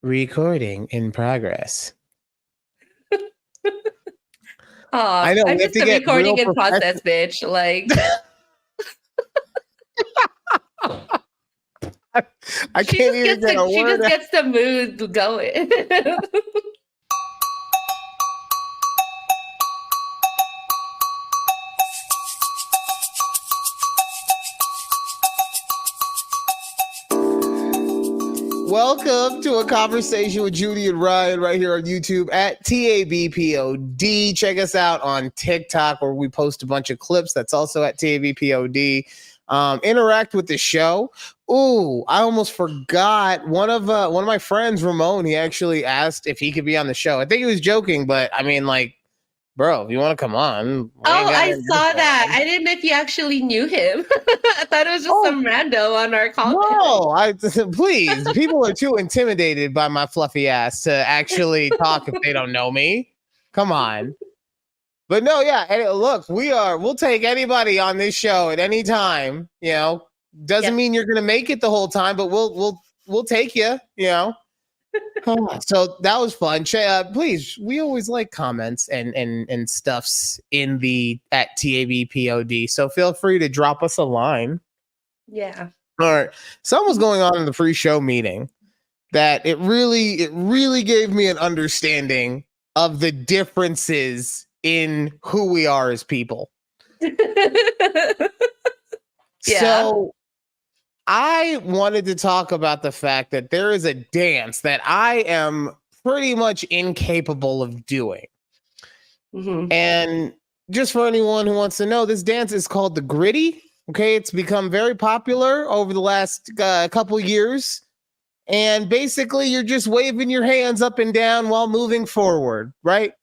Recording in progress. Oh, I know I'm we have just to the get recording real in professional. process, bitch. Like I can't even get a she word just out. gets the mood going. Welcome to a conversation with Judy and Ryan right here on YouTube at TABPOD. Check us out on TikTok where we post a bunch of clips. That's also at TABPOD. Interact with the show. Ooh, I almost forgot. One of my friends, Ramon, he actually asked if he could be on the show. I think he was joking, but I mean, like, bro, if you want to come on, I saw that. I didn't know if you actually knew him. I thought it was just some rando on our comment. No, please. People are too intimidated by my fluffy ass to actually talk if they don't know me. Come on. But no, yeah. Look, we'll take anybody on this show at any time. You know, doesn't mean you're gonna make it the whole time, but we'll take you. You know. So that was fun. Please, we always like comments and stuffs in the at TABPOD. So feel free to drop us a line. Yeah. All right. Something was going on in the pre-show meeting that it really gave me an understanding of the differences in who we are as people. So I wanted to talk about the fact that there is a dance that I am pretty much incapable of doing. Mm-hmm. And just for anyone who wants to know, this dance is called the gritty. Okay, it's become very popular over the last couple years. And basically, you're just waving your hands up and down while moving forward, right?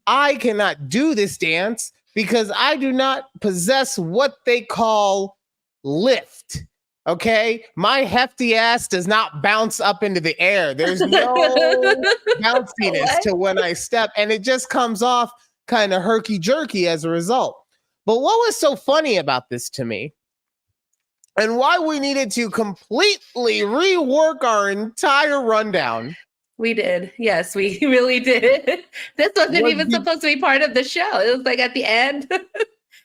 I cannot do this dance because I do not possess what they call lift. Okay, my hefty ass does not bounce up into the air. There's no bounciness to when I step, and it just comes off kind of herky jerky as a result. But what was so funny about this to me, and why we needed to completely rework our entire rundown? We did. Yes, we really did. This wasn't even supposed to be part of the show. It was like at the end.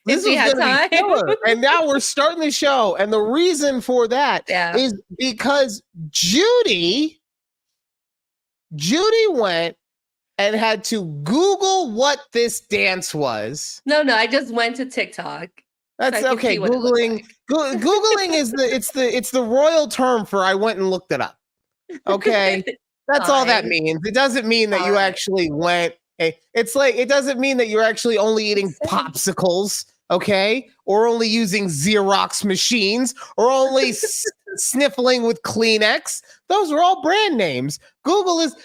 This was going to be killer. And now we're starting the show. And the reason for that is because Judy went and had to Google what this dance was. No, I just went to TikTok. That's so okay. Googling is the royal term for I went and looked it up. Okay. That's all that means. It doesn't mean that you actually went. It's like it doesn't mean that you're actually only eating popsicles, okay? Or only using Xerox machines, or only sniffling with Kleenex. Those are all brand names. Google is,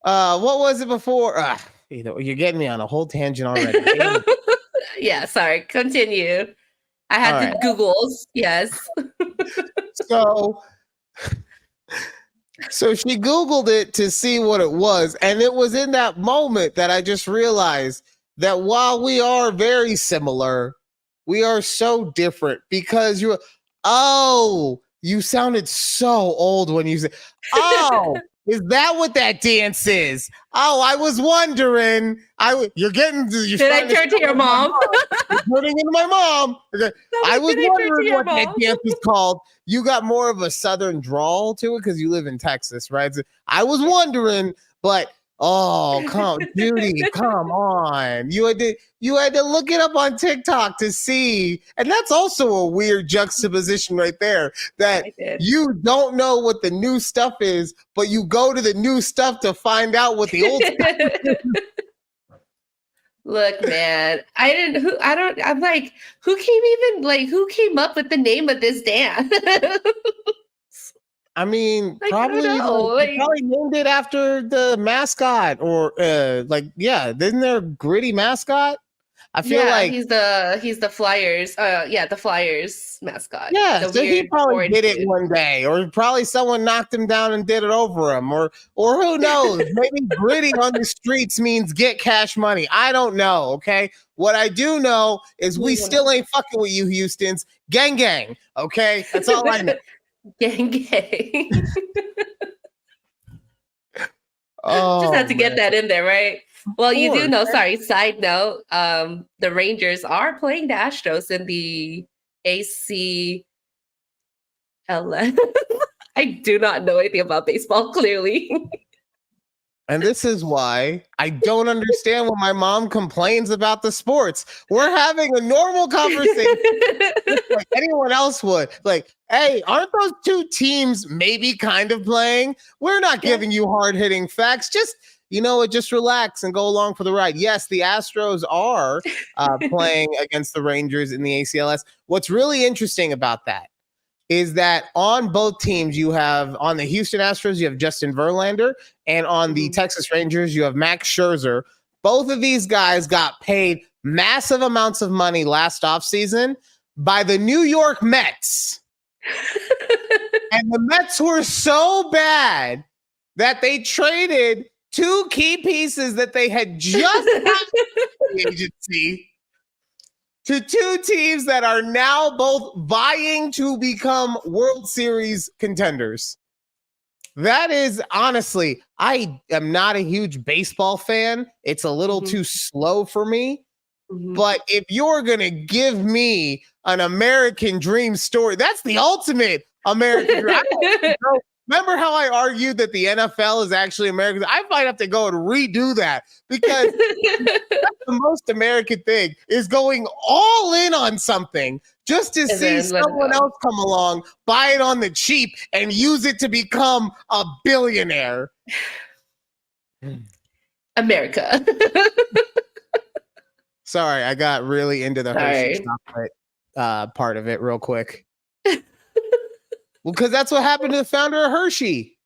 what was it before? You're getting me on a whole tangent already. Yeah, sorry. Continue. I had the Googles. Yes. So she Googled it to see what it was. And it was in that moment that I just realized that while we are very similar, we are so different because you sounded so old when you said, is that what that dance is? Oh, I was wondering. Did I turn to your mom? You're turning into my mom. I was wondering what that dance was called. You got more of a southern drawl to it because you live in Texas, right? So I was wondering, but Judy, come on. You had to look it up on TikTok to see. And that's also a weird juxtaposition right there, that you don't know what the new stuff is, but you go to the new stuff to find out what the old stuff is. Look, man, I'm like, who came up with the name of this dance? I mean, probably named it after the mascot or isn't there a gritty mascot? I feel like he's the Flyers. The Flyers mascot. Yeah, so he probably did it one day, or probably someone knocked him down and did it over him, or who knows? Maybe gritty on the streets means get cash money. I don't know. Okay, what I do know is we still ain't fucking with you, Houstons. Gang, gang. Okay, that's all I know. Gang, gang. Just had to get that in there, right? Well, you do know, sorry, side note, the Rangers are playing the Astros in the ACLS. I do not know anything about baseball, clearly. And this is why I don't understand when my mom complains about the sports. We're having a normal conversation like anyone else would. Like, hey, aren't those two teams maybe kind of playing? We're not giving you hard-hitting facts. Just, just relax and go along for the ride. Yes, the Astros are playing against the Rangers in the ACLS. What's really interesting about that is that on both teams, you have, on the Houston Astros, you have Justin Verlander, and on the Texas Rangers, you have Max Scherzer. Both of these guys got paid massive amounts of money last offseason by the New York Mets. And the Mets were so bad that they traded two key pieces that they had just had in the agency to two teams that are now both vying to become World Series contenders. That is, honestly, I am not a huge baseball fan. It's a little too slow for me. But if you're going to give me an American dream story, that's the ultimate American dream. Remember how I argued that the NFL is actually American? I might have to go and redo that because that's the most American thing is going all in on something just to see someone else come along, buy it on the cheap, and use it to become a billionaire. America. Sorry, I got really into the Hershey chocolate part of it real quick. Well, because that's what happened to the founder of Hershey.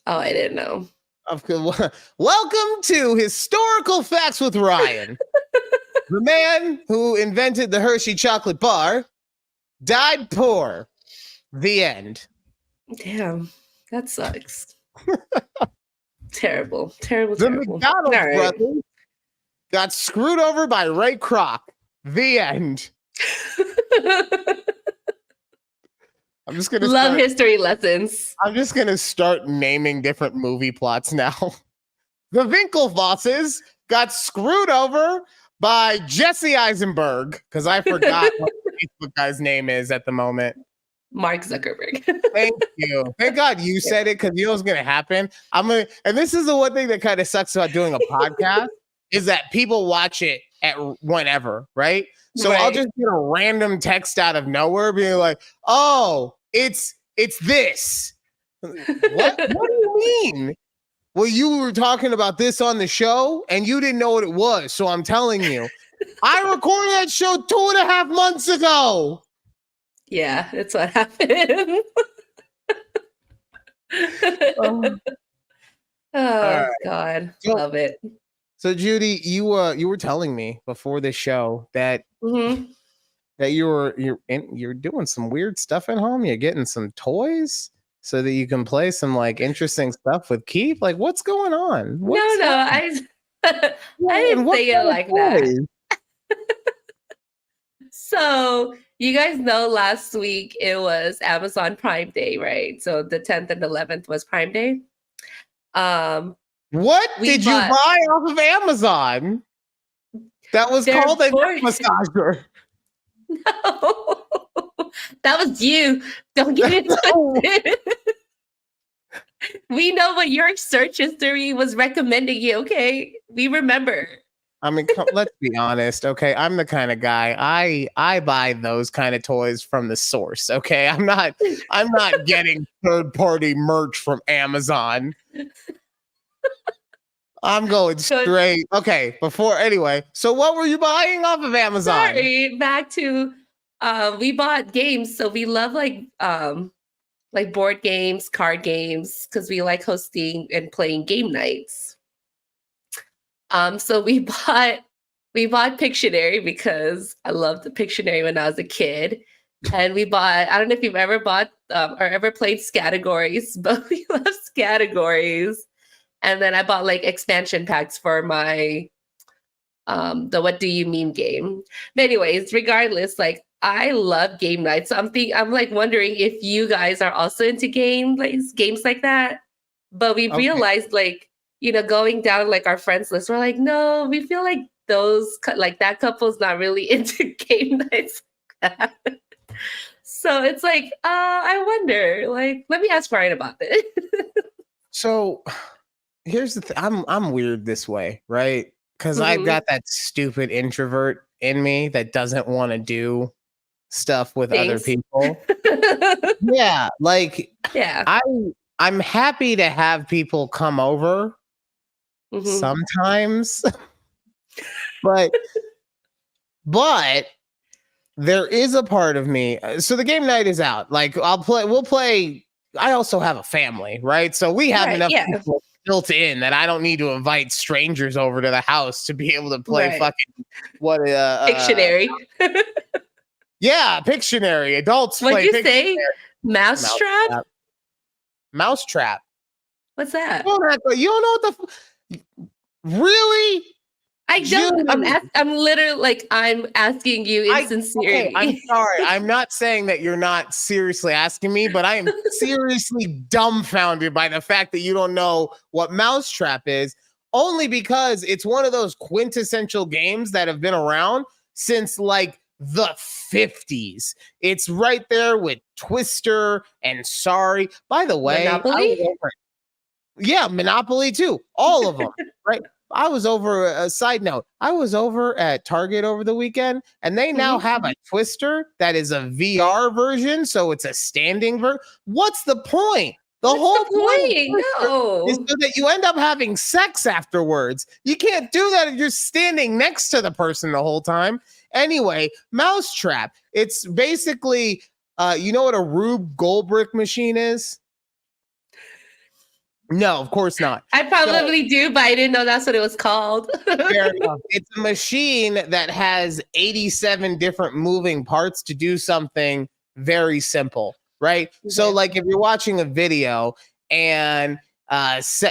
Oh, I didn't know. Welcome to Historical Facts with Ryan. The man who invented the Hershey chocolate bar died poor. The end. Damn, that sucks. Terrible. The McDonald's brothers got screwed over by Ray Kroc. The end. I'm just gonna love history lessons. I'm just gonna start naming different movie plots now. The Winklevosses got screwed over by Jesse Eisenberg because I forgot what the Facebook guy's name is at the moment. Mark Zuckerberg. Thank you. Thank God you said it because you know what's gonna happen. And this is the one thing that kind of sucks about doing a podcast is that people watch it at whenever, right? So I'll just get a random text out of nowhere being like, oh, it's this. What do you mean? Well, you were talking about this on the show and you didn't know what it was. So I'm telling you, I recorded that show 2.5 months ago. Yeah, that's what happened. Oh, God. Love it. So Judy, you were telling me before the show that that you're doing some weird stuff at home. You're getting some toys so that you can play some like interesting stuff with Keith. Like, what's going on? I didn't say it like that. So you guys know last week it was Amazon Prime Day, right? So the 10th and 11th was Prime Day. What did you buy off of Amazon? That was called a neck massager. No, that was you. Don't get it twisted. We know what your search history was recommending you. Okay, we remember. I mean, let's be honest. Okay, I'm the kind of guy I buy those kind of toys from the source. Okay, I'm not getting third-party merch from Amazon. I'm going straight. Okay, anyway. So what were you buying off of Amazon? Sorry, back to we bought games. So we love like board games, card games, because we like hosting and playing game nights. So we bought Pictionary because I loved the Pictionary when I was a kid. And we bought, I don't know if you've ever bought or ever played Scattergories, but we love Scattergories. And then I bought like expansion packs for my the What Do You Mean game. But anyways, regardless, like I love game nights. So I'm like wondering if you guys are also into games like that. But we realized like going down like our friends list, we're like, no, we feel like like that couple's not really into game nights like that. So it's like, I wonder. Like, let me ask Brian about this. So here's the thing. I'm weird this way, right? Because I've Mhm. got that stupid introvert in me that doesn't want to do stuff with other Thanks. people. Yeah, like Yeah. I'm happy to have people come over Mhm. sometimes, but there is a part of me. So the game night is out. Like we'll play. I also have a family, right? So we have Right, enough yeah. people built in that I don't need to invite strangers over to the house to be able to play Right. fucking what Pictionary. yeah, Pictionary. Adults What'd play you Pictionary. say? Mousetrap? Mousetrap. What's that? You don't know what really? I don't. Judy? I'm literally like, I'm asking you in Okay, I'm sincerity. sorry. I'm not saying that you're not seriously asking me, but I am seriously dumbfounded by the fact that you don't know what Mousetrap is, only because it's one of those quintessential games that have been around since like the 50s. It's right there with Twister and Sorry. By the way, Monopoly? yeah, Monopoly too. All of them, right? I was over a side note. I was over at Target over the weekend, and they now have a Twister that is a VR version, so it's a standing version. What's the point? The What's whole the point of point? Twister is No. so that you end up having sex afterwards. You can't do that if you're standing next to the person the whole time. Anyway, Mousetrap. It's basically, you know what a Rube Goldberg machine is? No, of course not. I probably do, but I didn't know that's what it was called. Fair enough. It's a machine that has 87 different moving parts to do something very simple, right? So, Okay. like if you're watching a video and it's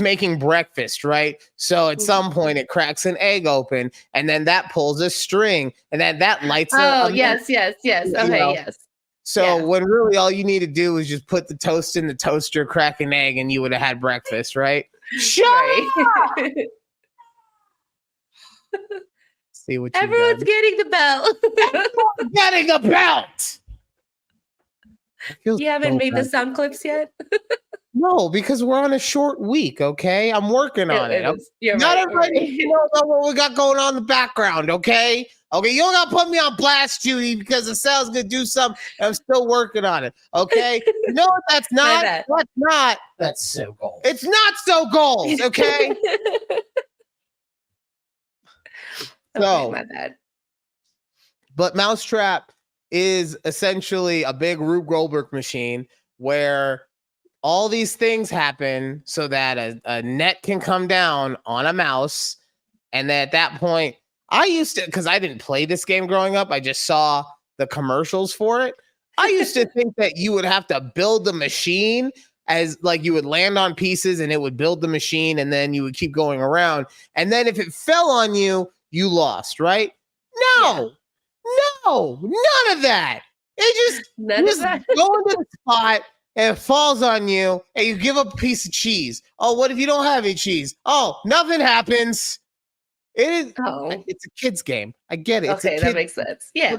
making breakfast, right? So at some point it cracks an egg open, and then that pulls a string, and then that lights Oh, a yes. you Okay, know. yes. So Yeah. when really all you need to do is just put the toast in the toaster, crack an egg, and you would have had breakfast, right? Shut Right. See what you've Everyone's done. getting the belt. Everyone's getting a belt. You haven't made the sound clips yet? No, because we're on a short week. Okay, I'm working on it. It is. You're Not right. everybody Right. knows what we got going on in the background. Okay, you don't got to put me on blast, Judy, because the sound's gonna do something. I'm still working on it. Okay, you know what? That's not. bad. That's not. That's so gold. It's not so goals. Okay. So, my bad. But Mousetrap is essentially a big Rube Goldberg machine where all these things happen so that a net can come down on a mouse. And then at that point, I used to, because I didn't play this game growing up, I just saw the commercials for it. I used to think that you would have to build the machine as like you would land on pieces and it would build the machine and then you would keep going around. And then if it fell on you, you lost, right? No, none of that. It just None of just that. go into the spot and it falls on you and you give up a piece of cheese. Oh, what if you don't have any cheese? Oh, nothing happens. It is. Oh, It's a kid's game. I get it. It's a okay, kid. that makes sense. Yeah.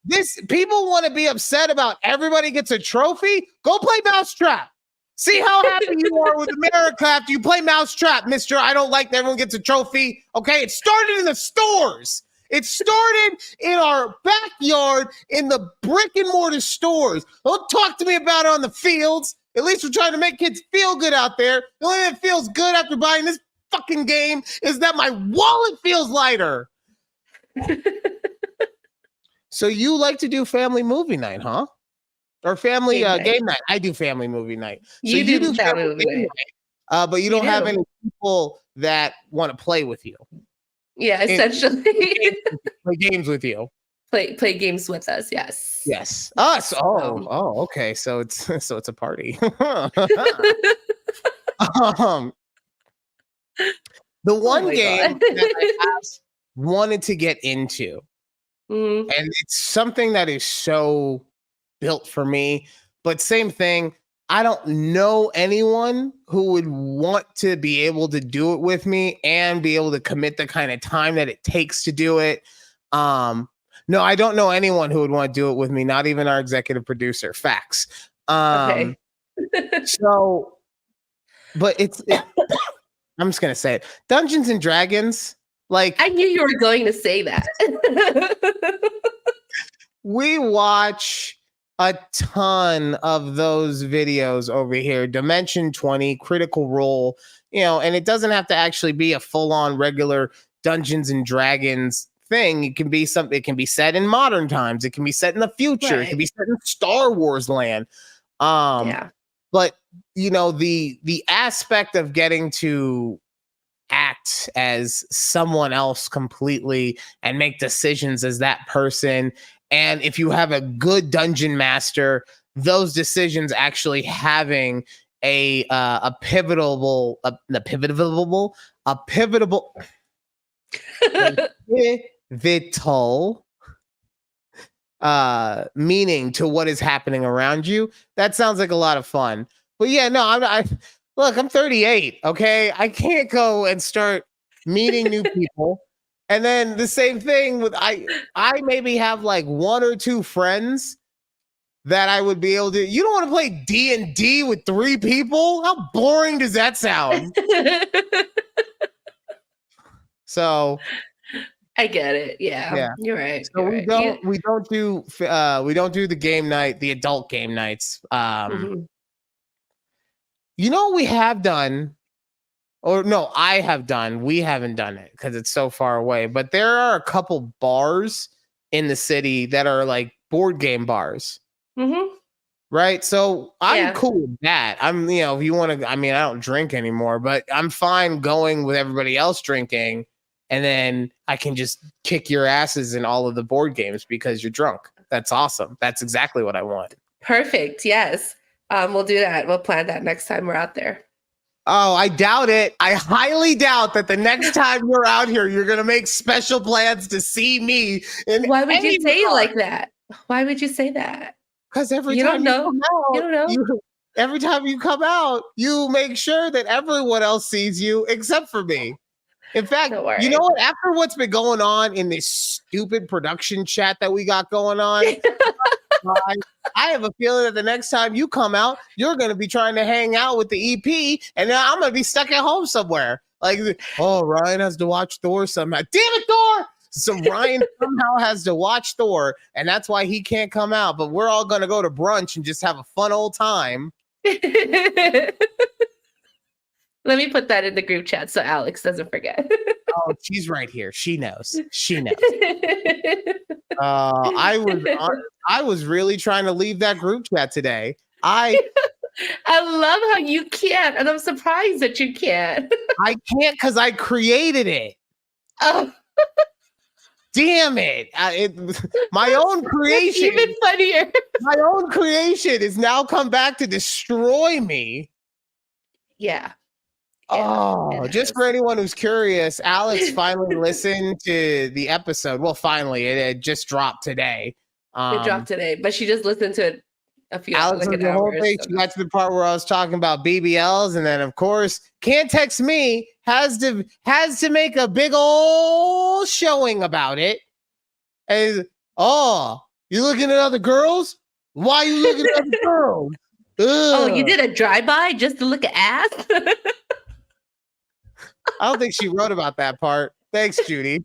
This people want to be upset about everybody gets a trophy. Go play Mousetrap. See how happy you are with America after you play Mousetrap, Mister. I don't like that everyone gets a trophy. Okay, it started in the stores. It started in our backyard in the brick and mortar stores. Don't talk to me about it on the fields. At least we're trying to make kids feel good out there. The only thing that feels good after buying this fucking game is that my wallet feels lighter. So you like to do family movie night, huh? Or family game night. I do family movie night. So You do family movie night. But you don't have any people that want to play with you. Yeah, essentially. Play games with you. Play games with us, yes. Yes. Us. Okay. So it's a party. The one game that I have wanted to get into, and it's something that is so built for me, but same thing. I don't know anyone who would want to be able to do it with me and be able to commit the kind of time that it takes to do it. No, I don't know anyone who would want to do it with me, not even our executive producer. Facts. Okay. So, but I'm just gonna say it. Dungeons and Dragons, like I knew you were going to say that. we watch a ton of those videos over here. Dimension 20, Critical Role, and it doesn't have to actually be a full-on regular Dungeons and Dragons thing. It can be something, it can be set in modern times, it can be set in the future, it can be set in Star Wars land. Yeah. But the aspect of getting to act as someone else completely and make decisions as that person, and if you have a good dungeon master, those decisions actually having a pivotal meaning to what is happening around you. That sounds like a lot of fun. But yeah, no, look, I'm 38. Okay, I can't go and start meeting new people. And then the same thing with I maybe have like one or two friends that I would be able to. You don't want to play D&D with 3 people? How boring does that sound? So I get it. Yeah. You're right. So You're right. we don't do the game night, the adult game nights. We have done, or no, I have done. We haven't done it because it's so far away. But there are a couple bars in the city that are like board game bars. Right. So I'm cool with that. I'm, if you want to, I mean, I don't drink anymore, but I'm fine going with everybody else drinking. And then I can just kick your asses in all of the board games because you're drunk. That's awesome. That's exactly what I want. Perfect. Yes. We'll do that. We'll plan that next time we're out there. Oh, I doubt it. I highly doubt that the next time you're out here, you're going to make special plans to see me. Why would you say it like that? Why would you say that? Because every time you come out, you don't know. Every time you come out, you make sure that everyone else sees you except for me. In fact, you know what? After what's been going on in this stupid production chat that we got going on, I have a feeling that the next time you come out, you're going to be trying to hang out with the EP, and then I'm going to be stuck at home somewhere. Like, oh, Ryan has to watch Thor somehow. Damn it, Thor! So Ryan somehow has to watch Thor, and that's why he can't come out. But we're all going to go to brunch and just have a fun old time. Let me put that in the group chat so Alex doesn't forget. Oh, she's right here. She knows. She knows. I was really trying to leave that group chat today. I love how you can't, and I'm surprised that you can't. I can't because I created it. Oh. Damn it. My own creation. Even funnier. My own creation has now come back to destroy me. Yeah. Oh, just for anyone who's curious, Alex finally listened to the episode. Well, finally, it just dropped today. It dropped today, but she just listened to it a few hours. Alex, the whole thing. She got to the part where I was talking about BBLs, and then, of course, Can't Text Me has to make a big old showing about it. And you looking at other girls? Why are you looking at other girls? Ugh. Oh, you did a drive-by just to look at ass? I don't think she wrote about that part. Thanks, Judy.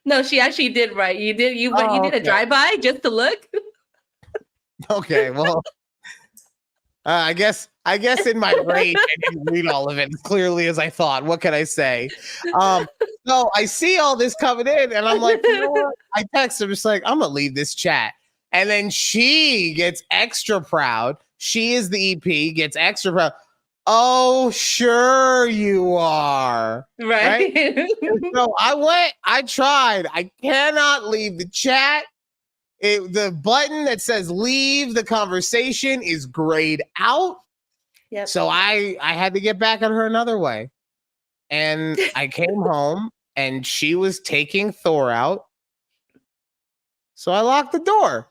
No, she actually did write. You did a drive-by just to look? Okay, well, I guess in my rage, I didn't read all of it as clearly as I thought. What can I say? So I see all this coming in, and I'm like, you know what? I text her, just like, I'm gonna leave this chat. And then she gets extra proud. She is the EP, gets extra proud. Oh, sure you are. Right? So I tried. I cannot leave the chat. The button that says leave the conversation is grayed out. Yep. So I had to get back at her another way. And I came home and she was taking Thor out. So I locked the door.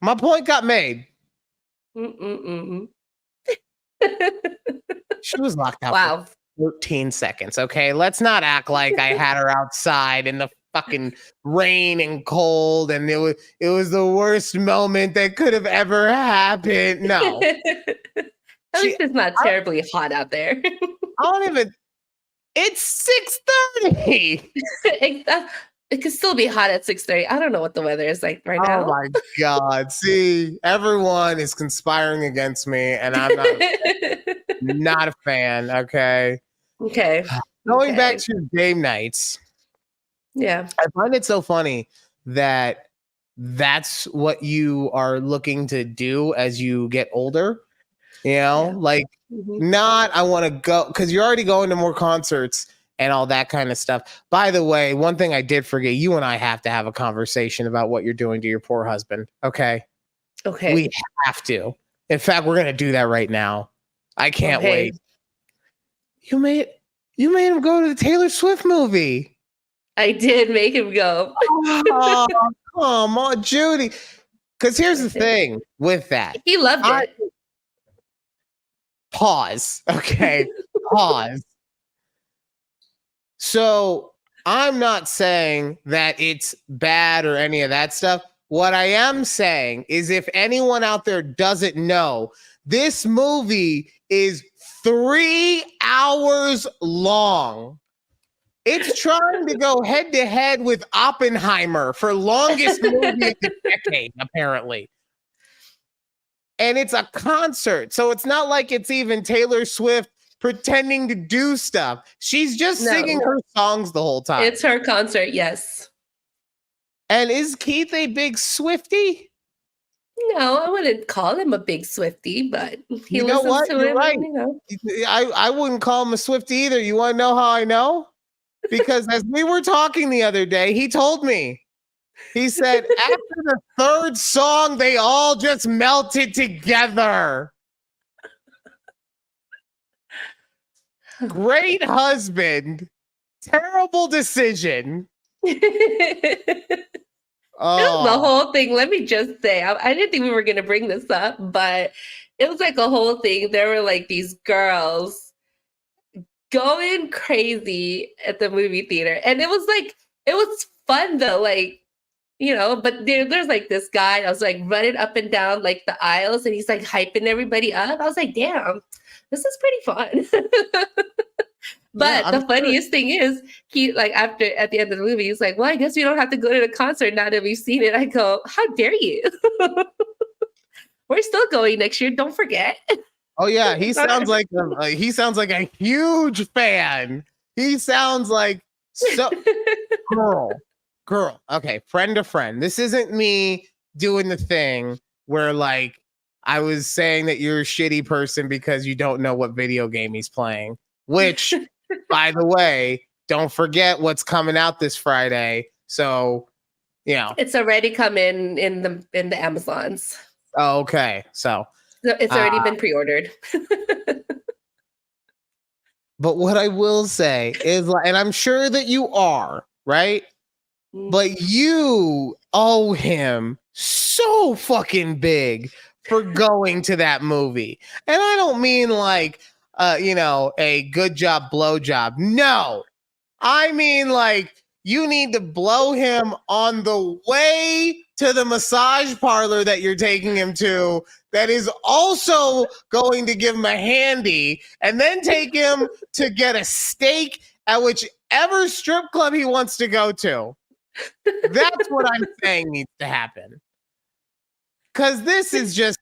My point got made. Mm-mm-mm. She was locked out Wow. for 13 seconds. Okay, let's not act like I had her outside in the fucking rain and cold, and it was the worst moment that could have ever happened. No, At she. least it's not terribly hot out there. I don't even. It's 6:30. It could still be hot at 6:30. I don't know what the weather is like right Oh now. my God. See, everyone is conspiring against me, and I'm not a fan. Okay. Okay. Going back to game nights. Yeah. I find it so funny that that's what you are looking to do as you get older. You know, Yeah. like not I want to go because you're already going to more concerts and all that kind of stuff. By the way, one thing I did forget, you and I have to have a conversation about what you're doing to your poor husband. Okay. Okay. We have to. In fact, we're gonna do that right now. I can't wait. You made him go to the Taylor Swift movie. I did make him go. Oh, come on, Judy. Because here's the thing with that. He loved it. Pause. Okay. Pause. So I'm not saying that it's bad or any of that stuff. What I am saying is if anyone out there doesn't know, this movie is 3 hours long. It's trying to go head to head with Oppenheimer for longest movie of the decade, apparently. And it's a concert. So it's not like it's even Taylor Swift pretending to do stuff. She's just singing her songs the whole time. It's her concert, yes. And is Keith a big Swiftie? No, I wouldn't call him a big Swiftie, but he You know listens what? to You're him. right. You know. I wouldn't call him a Swiftie either. You want to know how I know? Because as we were talking the other day, he told me. He said after the third song, they all just melted together. Great husband. Terrible decision. Oh. The whole thing, let me just say, I didn't think we were going to bring this up, but it was like a whole thing. There were like these girls going crazy at the movie theater. And it was fun though. Like, you know, but there's like this guy, I was like running up and down like the aisles and he's like hyping everybody up. I was like, damn, this is pretty fun. But the funniest thing is he like at the end of the movie, he's like, well, I guess we don't have to go to the concert now that we've seen it. I go, how dare you? We're still going next year. Don't forget. Oh yeah, he sounds like a huge fan. He sounds like so girl. Okay, friend to friend. This isn't me doing the thing where like I was saying that you're a shitty person because you don't know what video game he's playing. Which, by the way, don't forget what's coming out this Friday. So, you know, it's already come in the Amazons. Oh, okay, so it's already been pre-ordered. But what I will say is, and I'm sure that you are, right? But you owe him so fucking big for going to that movie. And I don't mean like, a good job, blow job. No, I mean like you need to blow him on the way to the massage parlor that you're taking him to that is also going to give him a handy and then take him to get a steak at whichever strip club he wants to go to. That's what I'm saying needs to happen. Because this is just,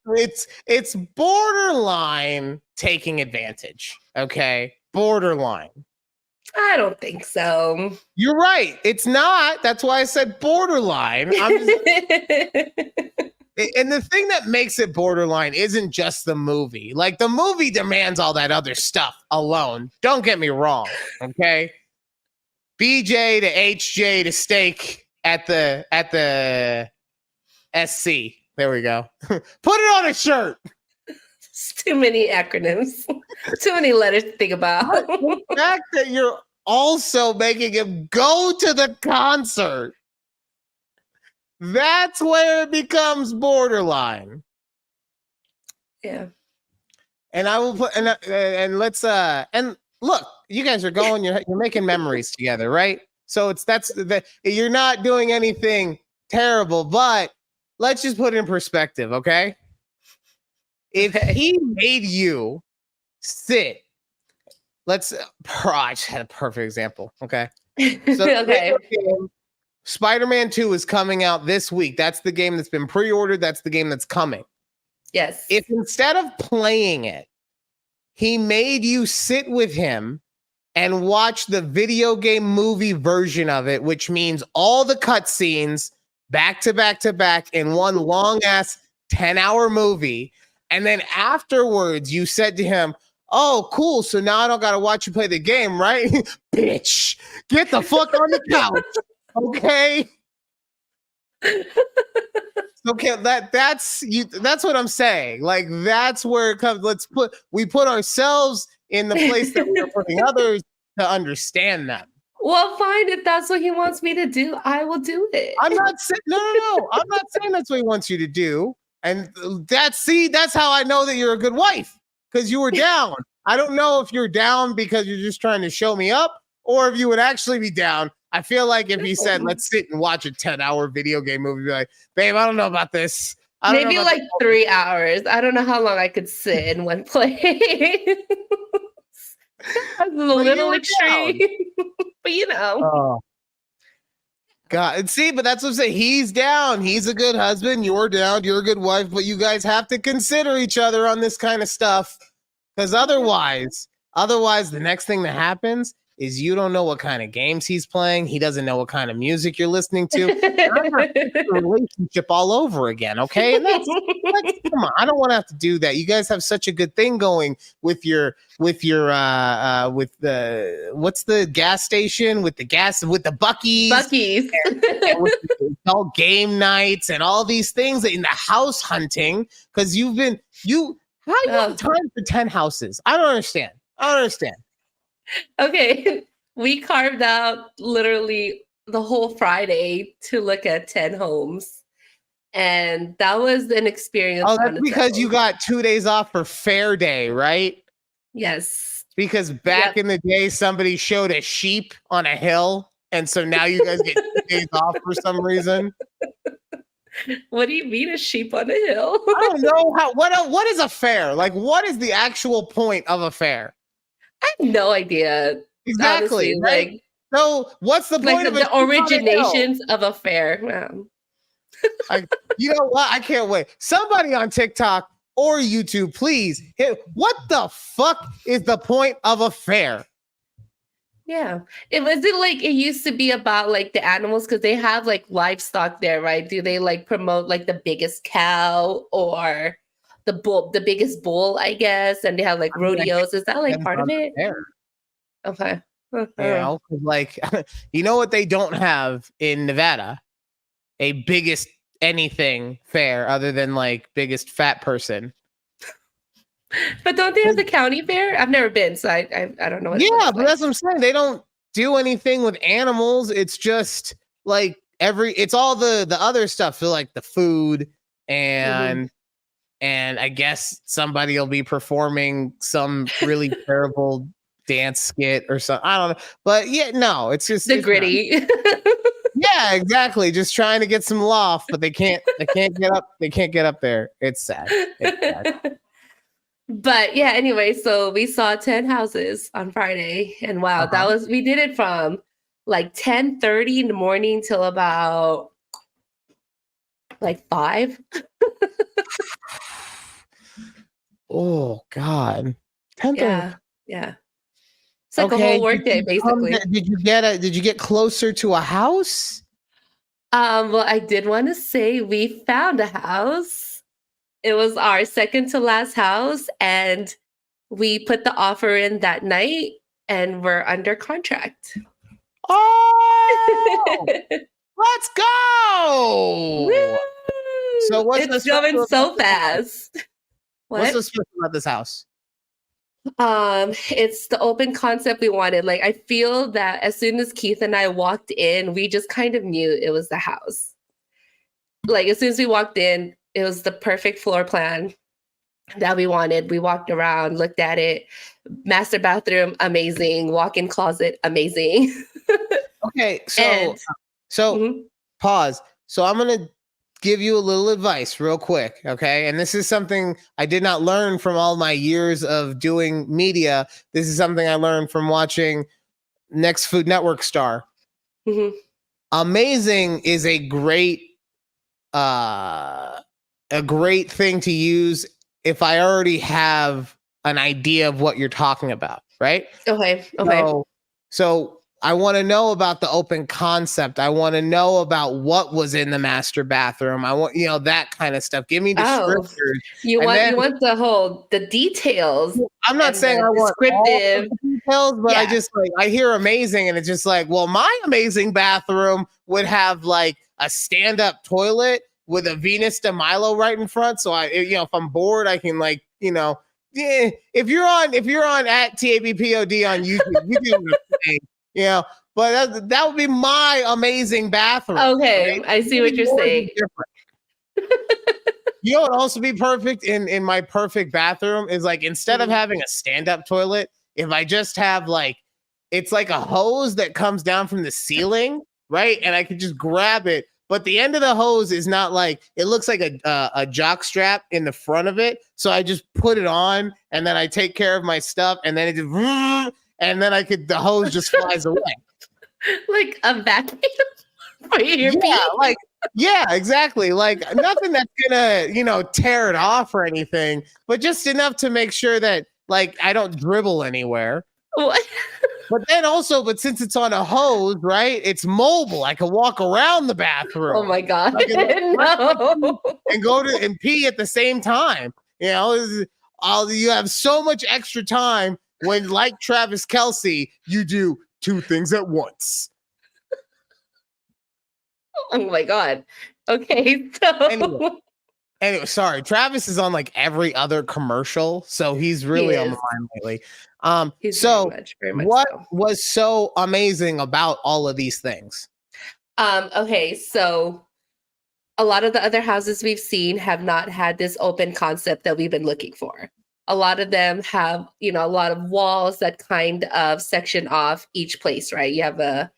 it's borderline taking advantage. Okay? Borderline. I don't think so. You're right. It's not. That's why I said borderline. And the thing that makes it borderline isn't just the movie. Like the movie demands all that other stuff alone. Don't get me wrong. Okay? BJ to HJ to steak at the SC. There we go. Put it on a shirt. It's too many acronyms. Too many letters to think about. The fact that you're also making him go to the concert That's where it becomes borderline. Yeah. And I will put and let's and look, you guys are going. You're making memories together, right? So you're not doing anything terrible, but let's just put it in perspective, okay? If he made you sit, I just had a perfect example, okay? So Okay. Spider-Man 2 is coming out this week. That's the game that's been pre-ordered. That's the game that's coming. Yes. If instead of playing it, he made you sit with him and watch the video game movie version of it, which means all the cutscenes back to back to back in one long ass 10-hour movie. And then afterwards, you said to him, "Oh, cool. So now I don't got to watch you play the game, right?" Bitch, get the fuck on the couch. Okay. Okay, that's what I'm saying. Like, that's where it comes. We put ourselves in the place that we are putting others to understand them. Well, fine. If that's what he wants me to do, I will do it. I'm not saying no. I'm not saying that's what he wants you to do. And that's how I know that you're a good wife, because you were down. I don't know if you're down because you're just trying to show me up, or if you would actually be down. I feel like if he said, "Let's sit and watch a 10-hour video game movie," be like, "Babe, I don't know about this." Maybe like 3 hours. I don't know how long I could sit in one place. That's a little extreme, but you know. Oh. God, see, but that's what I'm saying. He's down. He's a good husband. You're down. You're a good wife. But you guys have to consider each other on this kind of stuff, because otherwise, the next thing that happens is you don't know what kind of games he's playing. He doesn't know what kind of music you're listening to. A relationship all over again, okay? And that's come on. I don't want to have to do that. You guys have such a good thing going with the what's the gas station with the Buc-ee's. And with all game nights and all these things in the house hunting, because how you have time for 10 houses? I don't understand. Okay, we carved out literally the whole Friday to look at 10 homes. And that was an experience. Oh, that's because you got 2 days off for Fair Day, right? Yes. Because back in the day, somebody showed a sheep on a hill. And so now you guys get 2 days off for some reason. What do you mean a sheep on a hill? I don't know what is a fair? Like, what is the actual point of a fair? I have no idea. Exactly. Honestly, right? like, so what's the point of the originations of a fair? You know what? I can't wait. Somebody on TikTok or YouTube, please hit. What the fuck is the point of a fair? Yeah. It used to be about like the animals, because they have like livestock there, right? Do they like promote like the biggest cow or the biggest bull, I guess? And they have like rodeos. Is that like part of it? Okay. You know, like, you know what they don't have in Nevada? A biggest anything fair other than like biggest fat person. But don't they have the county fair? I've never been, so I don't know what but that's what I'm saying. They don't do anything with animals. It's just like it's all the other stuff, so like the food and I guess somebody will be performing some really terrible dance skit or something. I don't know. But yeah, no, it's just the gritty. Yeah, exactly. Just trying to get some loft, but they can't get up. They can't get up there. It's sad. But yeah, anyway, so we saw 10 houses on Friday, and wow, we did it from like 10:30 in the morning till about like 5. Oh God. 10:30. Yeah. It's like a whole work day, basically. Did you get closer to a house? Well, I did want to say we found a house. It was our second to last house, and we put the offer in that night, and we're under contract. Oh, let's go! Woo! So it's going so fast. What's the special about this house? It's the open concept we wanted. Like, I feel that as soon as Keith and I walked in, we just kind of knew it was the house. like as soon as we walked in, it was the perfect floor plan that we wanted. We walked around, looked at it. Master bathroom, amazing. Walk-in closet, amazing. Okay, And so mhm. pause. So I'm gonna give you a little advice real quick, okay? And this is something I did not learn from all my years of doing media. This is something I learned from watching Next Food Network Star. Mhm. Amazing is uh a great thing to use if I already have an idea of what you're talking about, right? Okay. So I want to know about the open concept. I want to know about what was in the master bathroom. I want, that kind of stuff. Give me Oh, descriptors. you And want then you want the details I'm not and saying the I want all of descriptive. the details, but I Yeah. just like I hear amazing and it's just like, well, my amazing bathroom would have like a stand-up toilet with a Venus de Milo right in front. So if I'm bored, I can yeah, if you're on at TABPOD on YouTube, you get what I'm saying, but that would be my amazing bathroom. Okay, Right? I see what you're Yours is saying. different. You know what would also be perfect in my perfect bathroom is like instead of Mhm. having a stand-up toilet, if I just have like it's like a hose that comes down from the ceiling, right? And I could just grab it, but the end of the hose is not like it looks like a jock strap in the front of it. So I just put it on and then I take care of my stuff and then it just and then the hose just flies away. Like a vacuum for your Yeah, pee. like yeah, exactly. Like nothing that's gonna, tear it off or anything, but just enough to make sure that like I don't dribble anywhere. What? But since it's on a hose, right? It's mobile. I can walk around the bathroom. Oh my god. I can like brush my teeth No. and go to and pee at the same time. You have so much extra time when, like Travis Kelsey, you do two things at once. Oh my god. Okay, Anyway. so Anyway, sorry. Travis is on like every other commercial, so he's he really on my is. mind lately. He's So very much what so. was so amazing about all of these things? Okay, so a lot of the other houses we've seen have not had this open concept that we've been looking for. A lot of them have, a lot of walls that kind of section off each place, right? You have a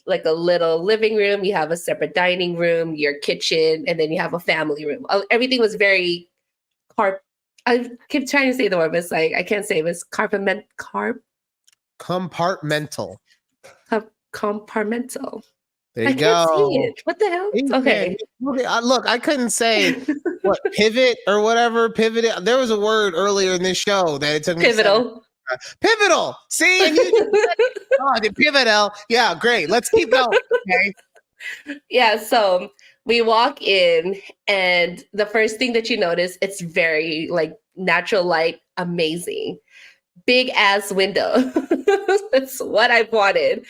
little living room, you have a separate dining room, your kitchen, and then you have a family room. Everything was very carp. I keep trying to say the word, but it's like I can't say it. It was Compartmental. compartmental. There I you can't say go. it. What the hell? You Okay. Look, I couldn't say what pivot or whatever. Pivot. There was a word earlier in this show that it took me Pivotal. pivotal. See, and you the pivotal. Yeah, great. Let's keep going. Okay. Yeah, so we walk in and the first thing that you notice, it's very like natural light, amazing. Big ass window. That's what I wanted.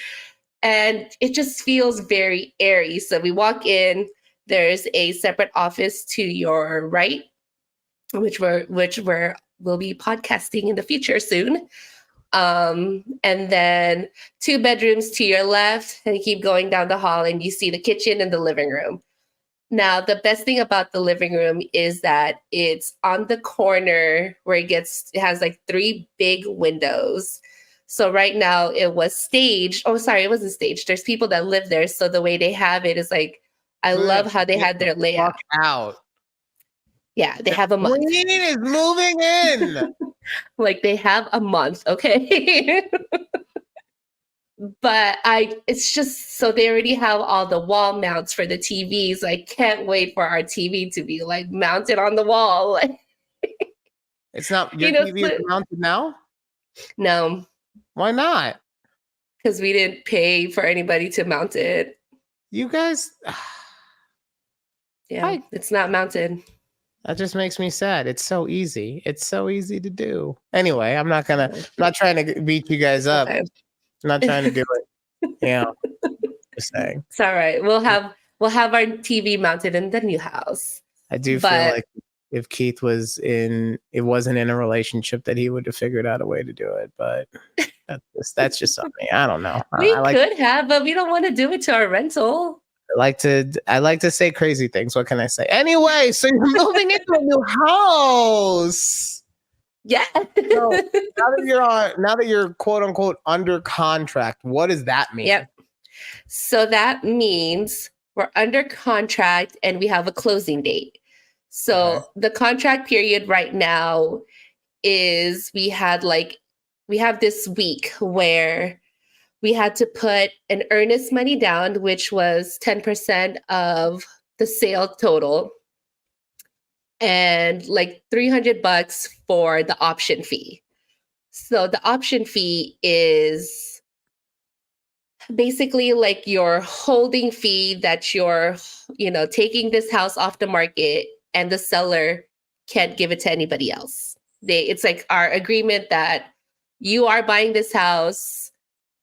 And it just feels very airy. So we walk in, there's a separate office to your right, which we'll be podcasting in the future soon. And then 2 bedrooms to your left, and you keep going down the hall and you see the kitchen and the living room. Now, the best thing about the living room is that it's on the corner where it has like 3 big windows. So right now it was staged. Oh, sorry, it wasn't staged. There's people that live there. So the way they have it is like, I love how they Get had their the layout. fuck out. Yeah, they have a month. Queen is moving in. Like they have a month, okay? But it's just so they already have all the wall mounts for the TVs. I can't wait for our TV to be like mounted on the wall. It's not your TV is mounted now? No, Why not? because we didn't pay for anybody to mount it. You guys Yeah, it's not mounted. That just makes me sad. It's so easy. It's so easy to do. Anyway, I'm not trying to beat you guys up. Okay. I'm not trying to do it. Yeah. Just saying. It's all right. We'll have our TV mounted in the new house. I do feel like if Keith wasn't in a relationship that he would have figured out a way to do it, but that's just something. I don't know. We could have, but we don't want to do it to our rental. I like to say crazy things. What can I say? Anyway, so you're moving into a new house. Yeah. So now that you're quote unquote under contract, what does that mean? Yep. So that means we're under contract and we have a closing date. So Okay. the contract period right now is we have this week where we had to put an earnest money down, which was 10% of the sale total, and like $300 for the option fee. So the option fee is basically like your holding fee that you're, taking this house off the market and the seller can't give it to anybody else. It's like our agreement that you are buying this house,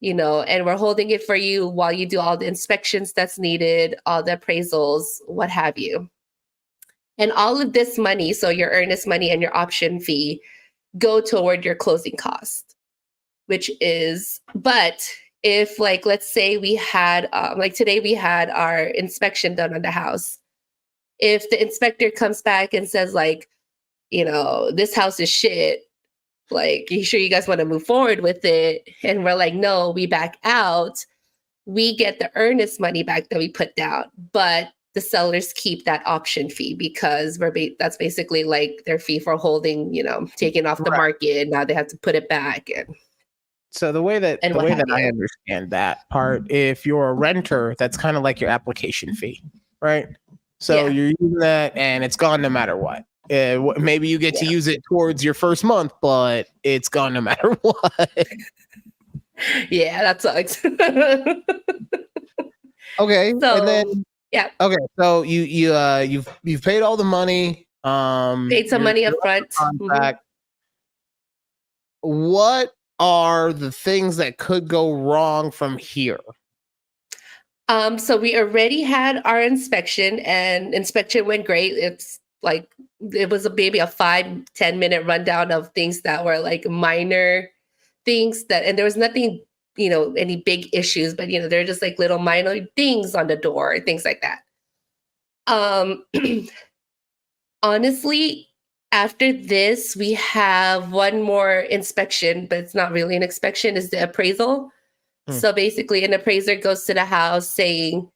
and we're holding it for you while you do all the inspections that's needed, all the appraisals, what have you. And all of this money, so your earnest money and your option fee, go toward your closing cost, but if let's say we had, today we had our inspection done on the house. If the inspector comes back and says this house is shit, you sure you guys want to move forward with it? And we're like, no, we back out. We get the earnest money back that we put down, but the sellers keep that option fee because that's basically like their fee for holding, taking off the market. And now they have to put it back. So the way that I understand that part, if you're a renter, that's kind of like your application fee, right? So you're using that and it's gone no matter what. Maybe you get to use it towards your first month, but it's gone no matter what. Yeah, that sucks. Okay, so, and then okay, so you've paid all the money. Paid some money up front. Mm-hmm. What are the things that could go wrong from here? So we already had our inspection, and inspection went great. It's it was maybe a 5-10 minute rundown of things that were minor things and there was nothing, any big issues, but they're just little minor things on the door, things like that. Honestly, after this, we have one more inspection, but it's not really an inspection, is the appraisal. So basically an appraiser goes to the house saying,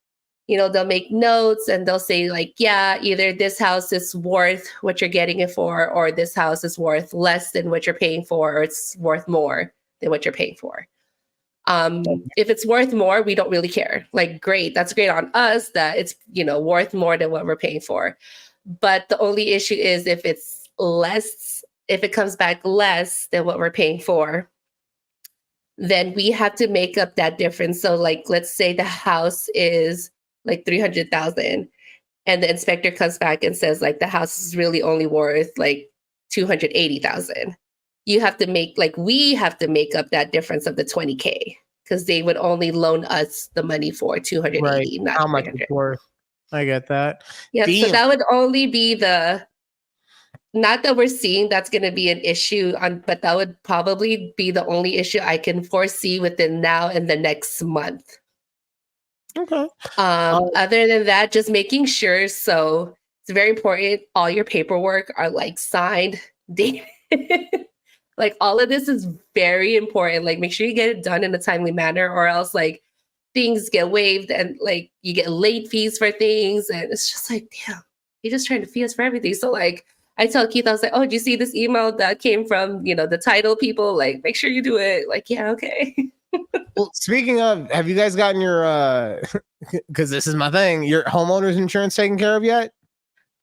they'll make notes and they'll say either this house is worth what you're getting it for, or this house is worth less than what you're paying for, or it's worth more than what you're paying for. If it's worth more, we don't really care. Great. That's great on us that it's, worth more than what we're paying for. But the only issue is if it's less, if it comes back less than what we're paying for, then we have to make up that difference. So let's say the house is 300,000 and the inspector comes back and says the house is really only worth 280,000. You have to we have to make up that difference of the 20K because they would only loan us the money for 280, not how much it's worth. I get that. Yeah, so that would only be not that we're seeing that's going to be an issue but that would probably be the only issue I can foresee within now and the next month. Okay. Other than that, just making sure. So it's very important. All your paperwork are signed, dated. All of this is very important. Make sure you get it done in a timely manner, or else things get waived and you get late fees for things. And it's just damn, you're just trying to fee us for everything. So I tell Keith, I was like, oh, did you see this email that came from, the title people? Make sure you do it. Yeah, okay. Well, speaking of, have you guys gotten your, because this is my thing, your homeowner's insurance taken care of yet?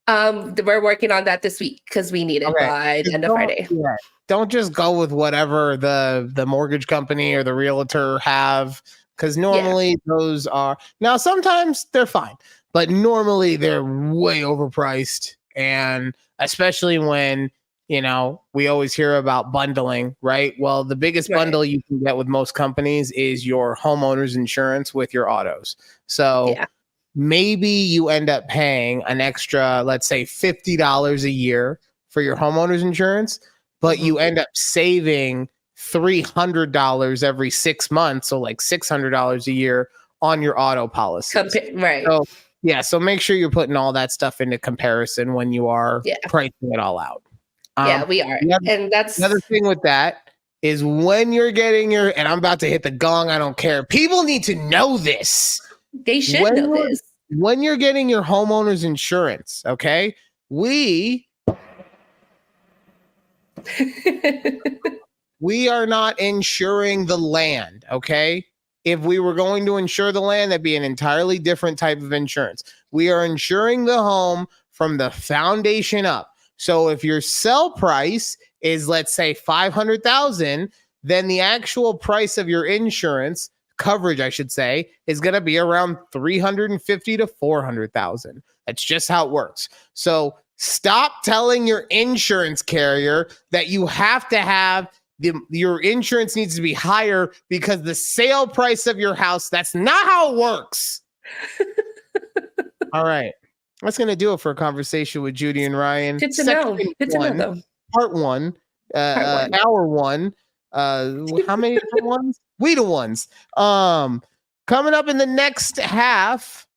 We're working on that this week because we need it by the end of Friday. Yeah. Don't just go with whatever the mortgage company or the realtor have, because normally those are, now sometimes they're fine, but normally they're way overpriced. And especially when, we always hear about bundling, right? Well, the biggest bundle you can get with most companies is your homeowner's insurance with your autos. So maybe you end up paying an extra, let's say $50 a year for your homeowner's insurance, but you end up saving $300 every 6 months. So $600 a year on your auto policies. Right. So yeah, so make sure you're putting all that stuff into comparison when you are Yeah. pricing it all out. Yeah, we are. And that's another thing with that is when you're getting your, and I'm about to hit the gong, I don't care. People need to know this. They should know this. When you're getting your homeowner's insurance, okay? We are not insuring the land, okay? If we were going to insure the land, that'd be an entirely different type of insurance. We are insuring the home from the foundation up. So if your sell price is, let's say, $500,000, then the actual price of your insurance coverage, I should say, is going to be around $350,000 to $400,000. That's just how it works. So stop telling your insurance carrier that you have to have your insurance needs to be higher because the sale price of your house. That's not how it works. All right. That's going to do it for a conversation with Judy and Ryan. Good to know. Good to know, though. Part one. Hour one. How many different ones? We the ones. Coming up in the next half,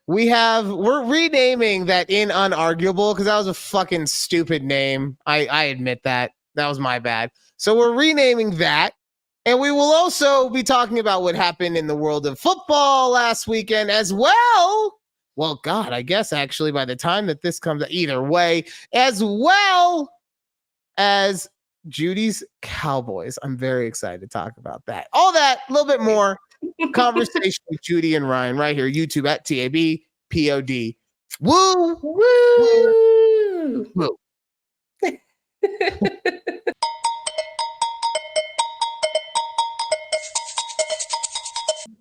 we're renaming that in Unarguable because that was a fucking stupid name. I admit that. That was my bad. So we're renaming that. And we will also be talking about what happened in the world of football last weekend as well. Well, God, I guess actually by the time that this comes out, either way, as well as Judy's Cowboys. I'm very excited to talk about that. All that, a little bit more conversation with Judy and Ryan right here, YouTube at TABPOD. Woo! Woo! Woo!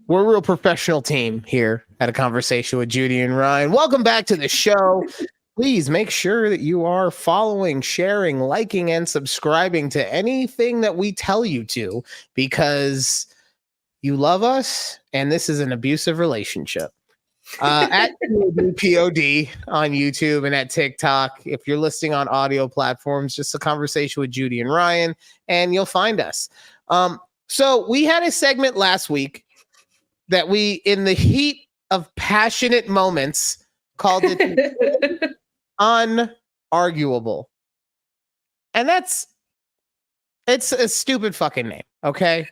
We're a real professional team here at A Conversation with Judy and Ryan. Welcome back to the show. Please make sure that you are following, sharing, liking, and subscribing to anything that we tell you to because you love us and this is an abusive relationship. At POD on YouTube and at TikTok. If you're listening on audio platforms, just A Conversation with Judy and Ryan, and you'll find us. So we had a segment last week that we, in the heat of passionate moments, called it Unarguable. And it's a stupid fucking name, okay?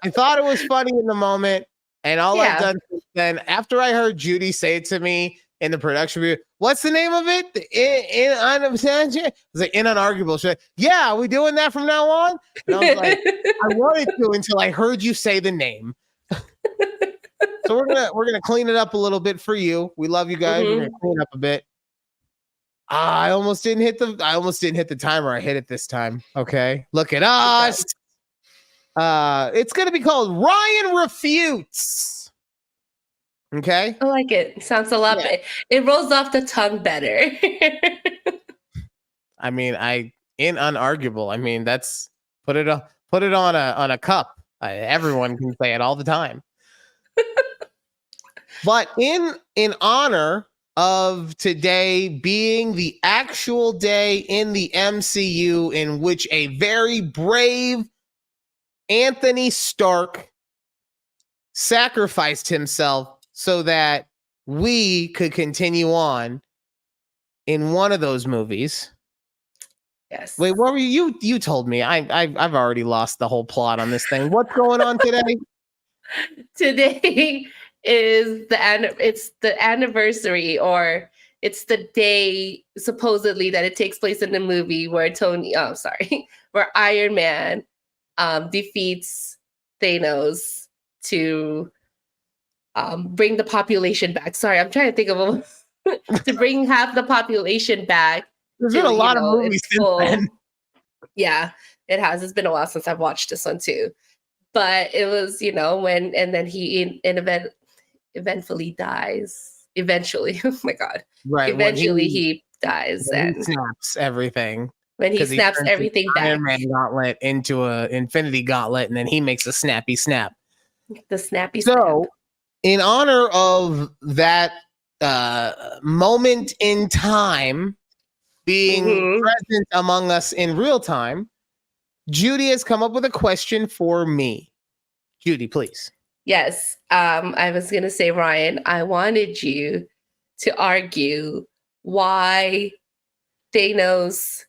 I thought it was funny in the moment, and all I've done since then, after I heard Judy say it to me in the production review, what's the name of it? I was like, in Unarguable. She's like, yeah, are we doing that from now on? And I was like, I wanted to until I heard you say the name. So we're gonna clean it up a little bit for you. We love you guys. We're gonna clean up a bit. I almost didn't hit the timer. I hit it this time. Okay, look at us. It's gonna be called Ryan Refutes. Okay, I like it. Sounds a lot better. It rolls off the tongue better. I mean, in Unarguable. I mean, that's put it on a cup. Everyone can say it all the time. But in honor of today being the actual day in the MCU in which a very brave Anthony Stark sacrificed himself so that we could continue on in one of those movies. Yes. Wait, what were you told me? I've already lost the whole plot on this thing. What's going on today? Today is it's the anniversary, or it's the day supposedly that it takes place in the movie where where Iron Man defeats Thanos to bring the population back. Sorry, I'm trying to think of to bring half the population back. There's been a lot of movies since then. Yeah, it has. It's been a while since I've watched this one too. But it was, and then he eventually dies. Eventually, oh my God! Right. Eventually, he dies and he snaps everything. When he snaps everything back, Iron Man gauntlet into a Infinity Gauntlet, and then he makes a snappy snap. The snappy. So, in honor of that moment in time being present among us in real time, Judy has come up with a question for me. Judy, please. Yes. I was gonna say, Ryan, I wanted you to argue why Thanos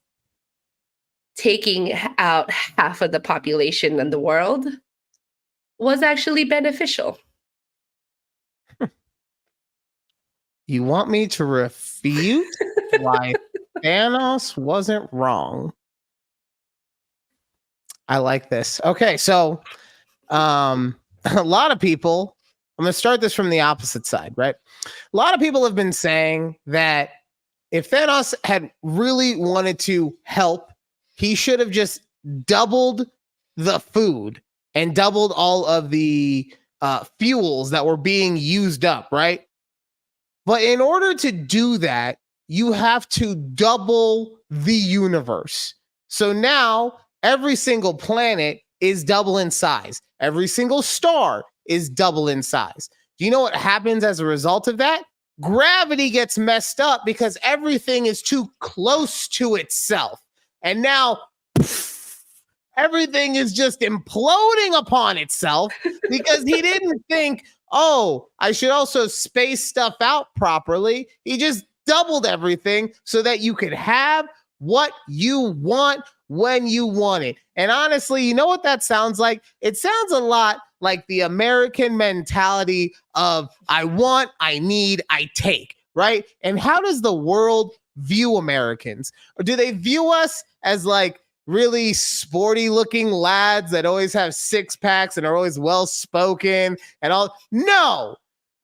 taking out half of the population in the world was actually beneficial. You want me to refute why Thanos wasn't wrong? I like this. Okay, so a lot of people, I'm going to start this from the opposite side, right? A lot of people have been saying that if Thanos had really wanted to help, he should have just doubled the food and doubled all of the fuels that were being used up, right? But in order to do that, you have to double the universe. So now every single planet is double in size. Every single star is double in size. Do you know what happens as a result of that? Gravity gets messed up because everything is too close to itself. And now everything is just imploding upon itself because he didn't think, oh, I should also space stuff out properly. He just doubled everything so that you could have what you want when you want it. And honestly, you know what that sounds like? It sounds a lot like the American mentality of I want, I need, I take, right? And how does the world view Americans? Or do they view us as like really sporty looking lads that always have six packs and are always well spoken and all? No,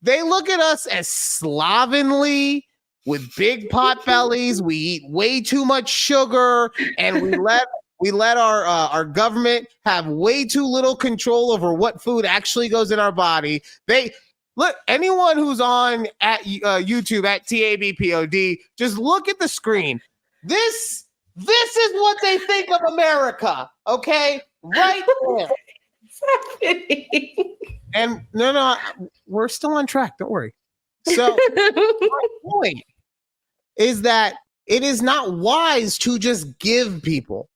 they look at us as slovenly with big pot bellies. We eat way too much sugar, and we let our government have way too little control over what food actually goes in our body. They look, anyone who's on at YouTube at TABPOD, just look at the screen. This is what they think of America, okay? Right there. And no, we're still on track. Don't worry. So my point is that it is not wise to just give people,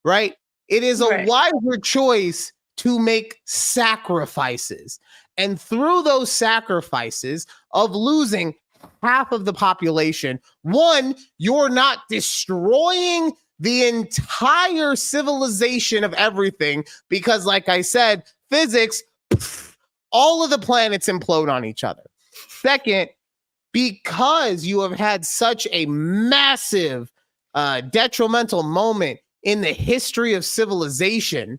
right? It is a wiser choice to make sacrifices. And through those sacrifices of losing half of the population, one, you're not destroying the entire civilization of everything because, like I said, physics, all of the planets implode on each other. Second, because you have had such a massive detrimental moment in the history of civilization,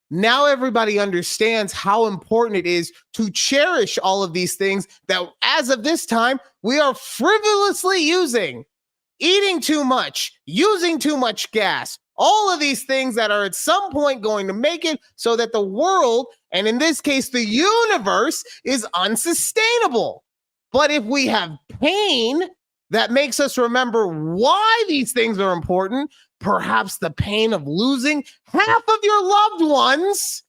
now everybody understands how important it is to cherish all of these things that, as of this time, we are frivolously using. Eating too much, using too much gas, all of these things that are at some point going to make it so that the world, and in this case, the universe, is unsustainable. But if we have pain that makes us remember why these things are important, perhaps the pain of losing half of your loved ones,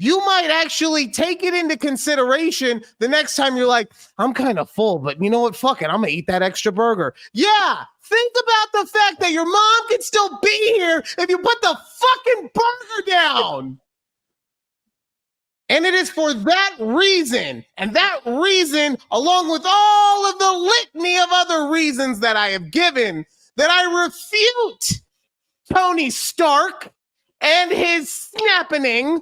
you might actually take it into consideration the next time you're like, I'm kind of full, but you know what? Fuck it. I'm going to eat that extra burger. Yeah. Think about the fact that your mom could still be here if you put the fucking burger down. And it is for that reason, and that reason, along with all of the litany of other reasons that I have given, that I refute Tony Stark and his snapping.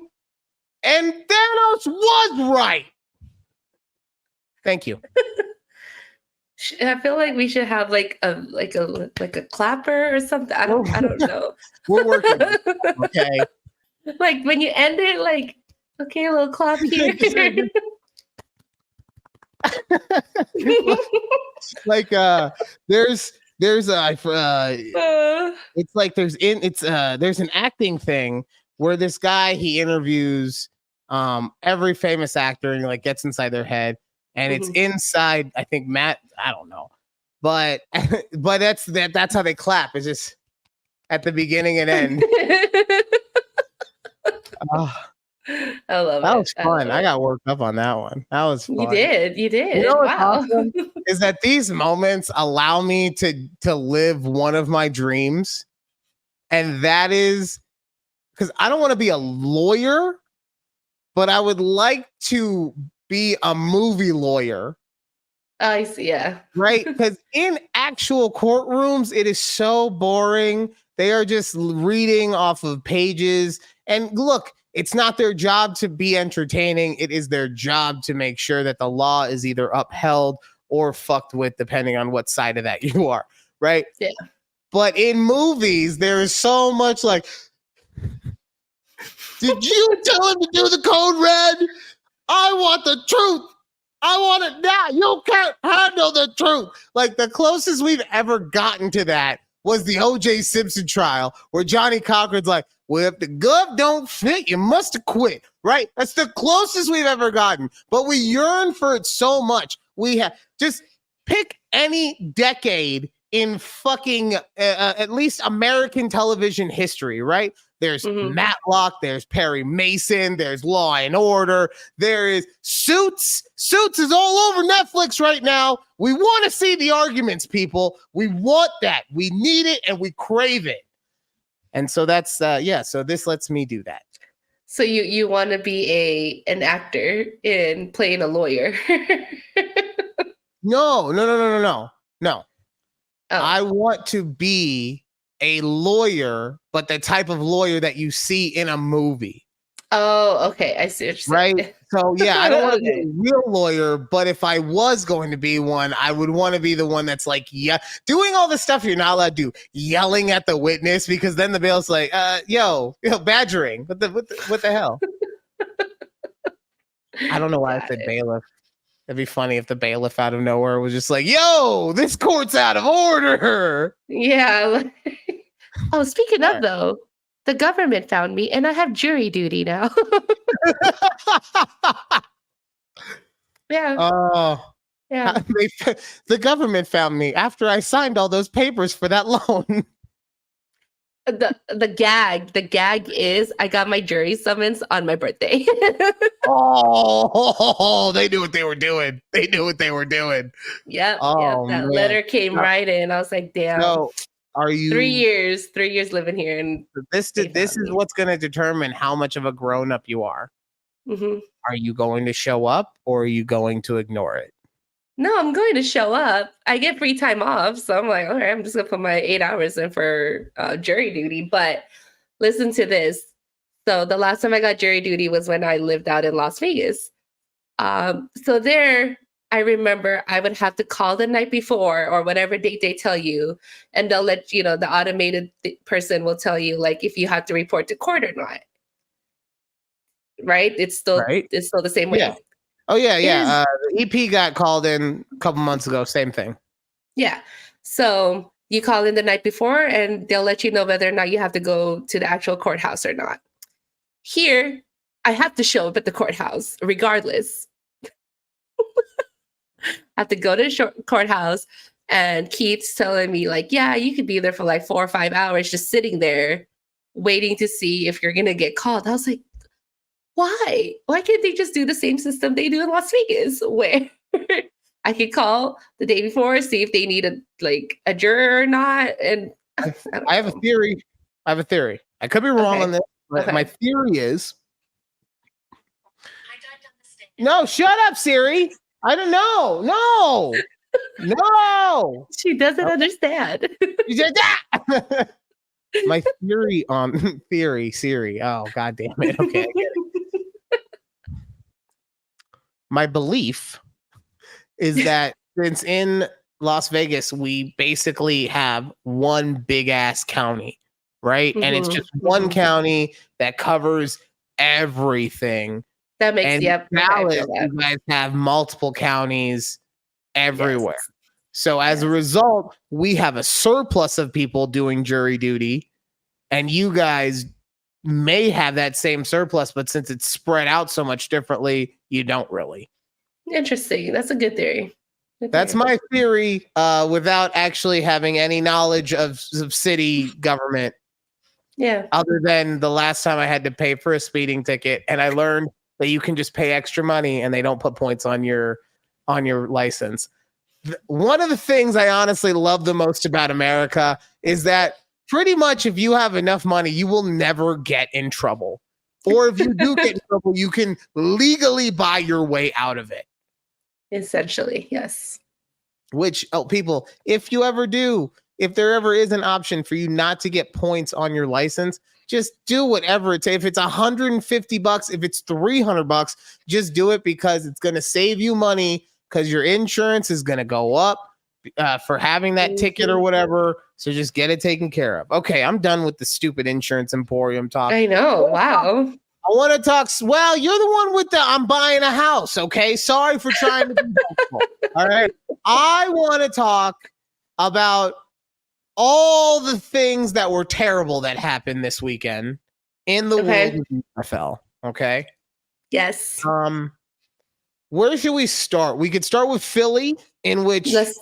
And Thanos was right. Thank you. I feel like we should have like a clapper or something. I don't know. We're working. Okay. Like when you end it, like, okay, a little clap here. Like there's it's like there's an acting thing where this guy, he interviews every famous actor and he like gets inside their head, and it's inside, I think, Matt, I don't know, but that's how they clap. It's just at the beginning and end. I love it. That was fun. I got worked up on that one. That was fun. You did. You know what's awesome is that these moments allow me to live one of my dreams, and that is because I don't want to be a lawyer, but I would like to be a movie lawyer. I see. Yeah. Right? Because in actual courtrooms, it is so boring. They are just reading off of pages. And look, it's not their job to be entertaining. It is their job to make sure that the law is either upheld or fucked with, depending on what side of that you are. Right? Yeah. But in movies, there is so much like, did you tell him to do the code red? I want the truth. I want it now. You can't handle the truth. Like the closest we've ever gotten to that was the O.J. Simpson trial, where Johnny Cochran's like, well, if the gov don't fit, you must have quit. Right? That's the closest we've ever gotten. But we yearn for it so much. We have just pick any decade in fucking at least American television history, right? There's Matlock, there's Perry Mason, there's Law and Order, there is Suits. Suits is all over Netflix right now. We want to see the arguments, people. We want that. We need it and we crave it. And so that's so this lets me do that. So you want to be an actor in playing a lawyer? No. Oh. I want to be a lawyer, but the type of lawyer that you see in a movie. Oh, okay. I see what you're saying. Right? So, yeah, I don't want to be a real lawyer, but if I was going to be one, I would want to be the one that's like, doing all the stuff you're not allowed to do, yelling at the witness, because then the bail's like, badgering. What the hell? I don't know why I said bailiff. It'd be funny if the bailiff out of nowhere was just like, yo, this court's out of order. Yeah. Oh, speaking of though, the government found me and I have jury duty now. Yeah. Oh. Yeah. The government found me after I signed all those papers for that loan. The gag is I got my jury summons on my birthday. Oh, they knew what they were doing. Yep. Oh, that man. letter came right in. I was like, damn. So are you 3 years living here, and this is what's going to determine how much of a grown-up you are. Are you going to show up or are you going to ignore it? No, I'm going to show up. I get free time off. So I'm like, all right, I'm just going to put my 8 hours in for jury duty. But listen to this. So the last time I got jury duty was when I lived out in Las Vegas. So there, I remember I would have to call the night before or whatever date they tell you. And they'll let, the automated person will tell you, like, if you have to report to court or not. Right? It's still the same way. Yeah. Oh, yeah. The EP got called in a couple months ago. Same thing. Yeah. So you call in the night before and they'll let you know whether or not you have to go to the actual courthouse or not. Here, I have to show up at the courthouse regardless. I have to go to the courthouse, and Keith's telling me, like, yeah, you could be there for like 4 or 5 hours just sitting there waiting to see if you're going to get called. I was like, why? Why can't they just do the same system they do in Las Vegas, where I could call the day before, see if they need a juror or not? And I have a theory. I could be wrong on this, but my theory is. No, shut up, Siri. I don't know. No. She doesn't understand. You said that. My theory on Siri. Oh, God damn it. Okay, I get it. My belief is that since in Las Vegas, we basically have one big ass county, right? And it's just one county that covers everything. That makes, Dallas, you guys have multiple counties everywhere. Yes. So as a result, we have a surplus of people doing jury duty, and you guys may have that same surplus, but since it's spread out so much differently, you don't really. Interesting. That's a good theory. That's my theory, without actually having any knowledge of city government. Yeah. Other than the last time I had to pay for a speeding ticket, and I learned that you can just pay extra money and they don't put points on your license. One of the things I honestly love the most about America is that pretty much if you have enough money, you will never get in trouble. Or if you do get in trouble, you can legally buy your way out of it. Essentially, yes. Which, people, if there ever is an option for you not to get points on your license, just do whatever it takes. If it's $150, if it's $300, just do it, because it's going to save you money, because your insurance is going to go up for having that ticket or whatever. So just get it taken care of. Okay, I'm done with the stupid insurance emporium talk. I know. Wow. I want to talk. Well, you're the one with the I'm buying a house. Okay. Sorry for trying to be helpful. All right. I want to talk about all the things that were terrible that happened this weekend in the world of the NFL. Okay. Yes. Where should we start? We could start with Philly, in which let's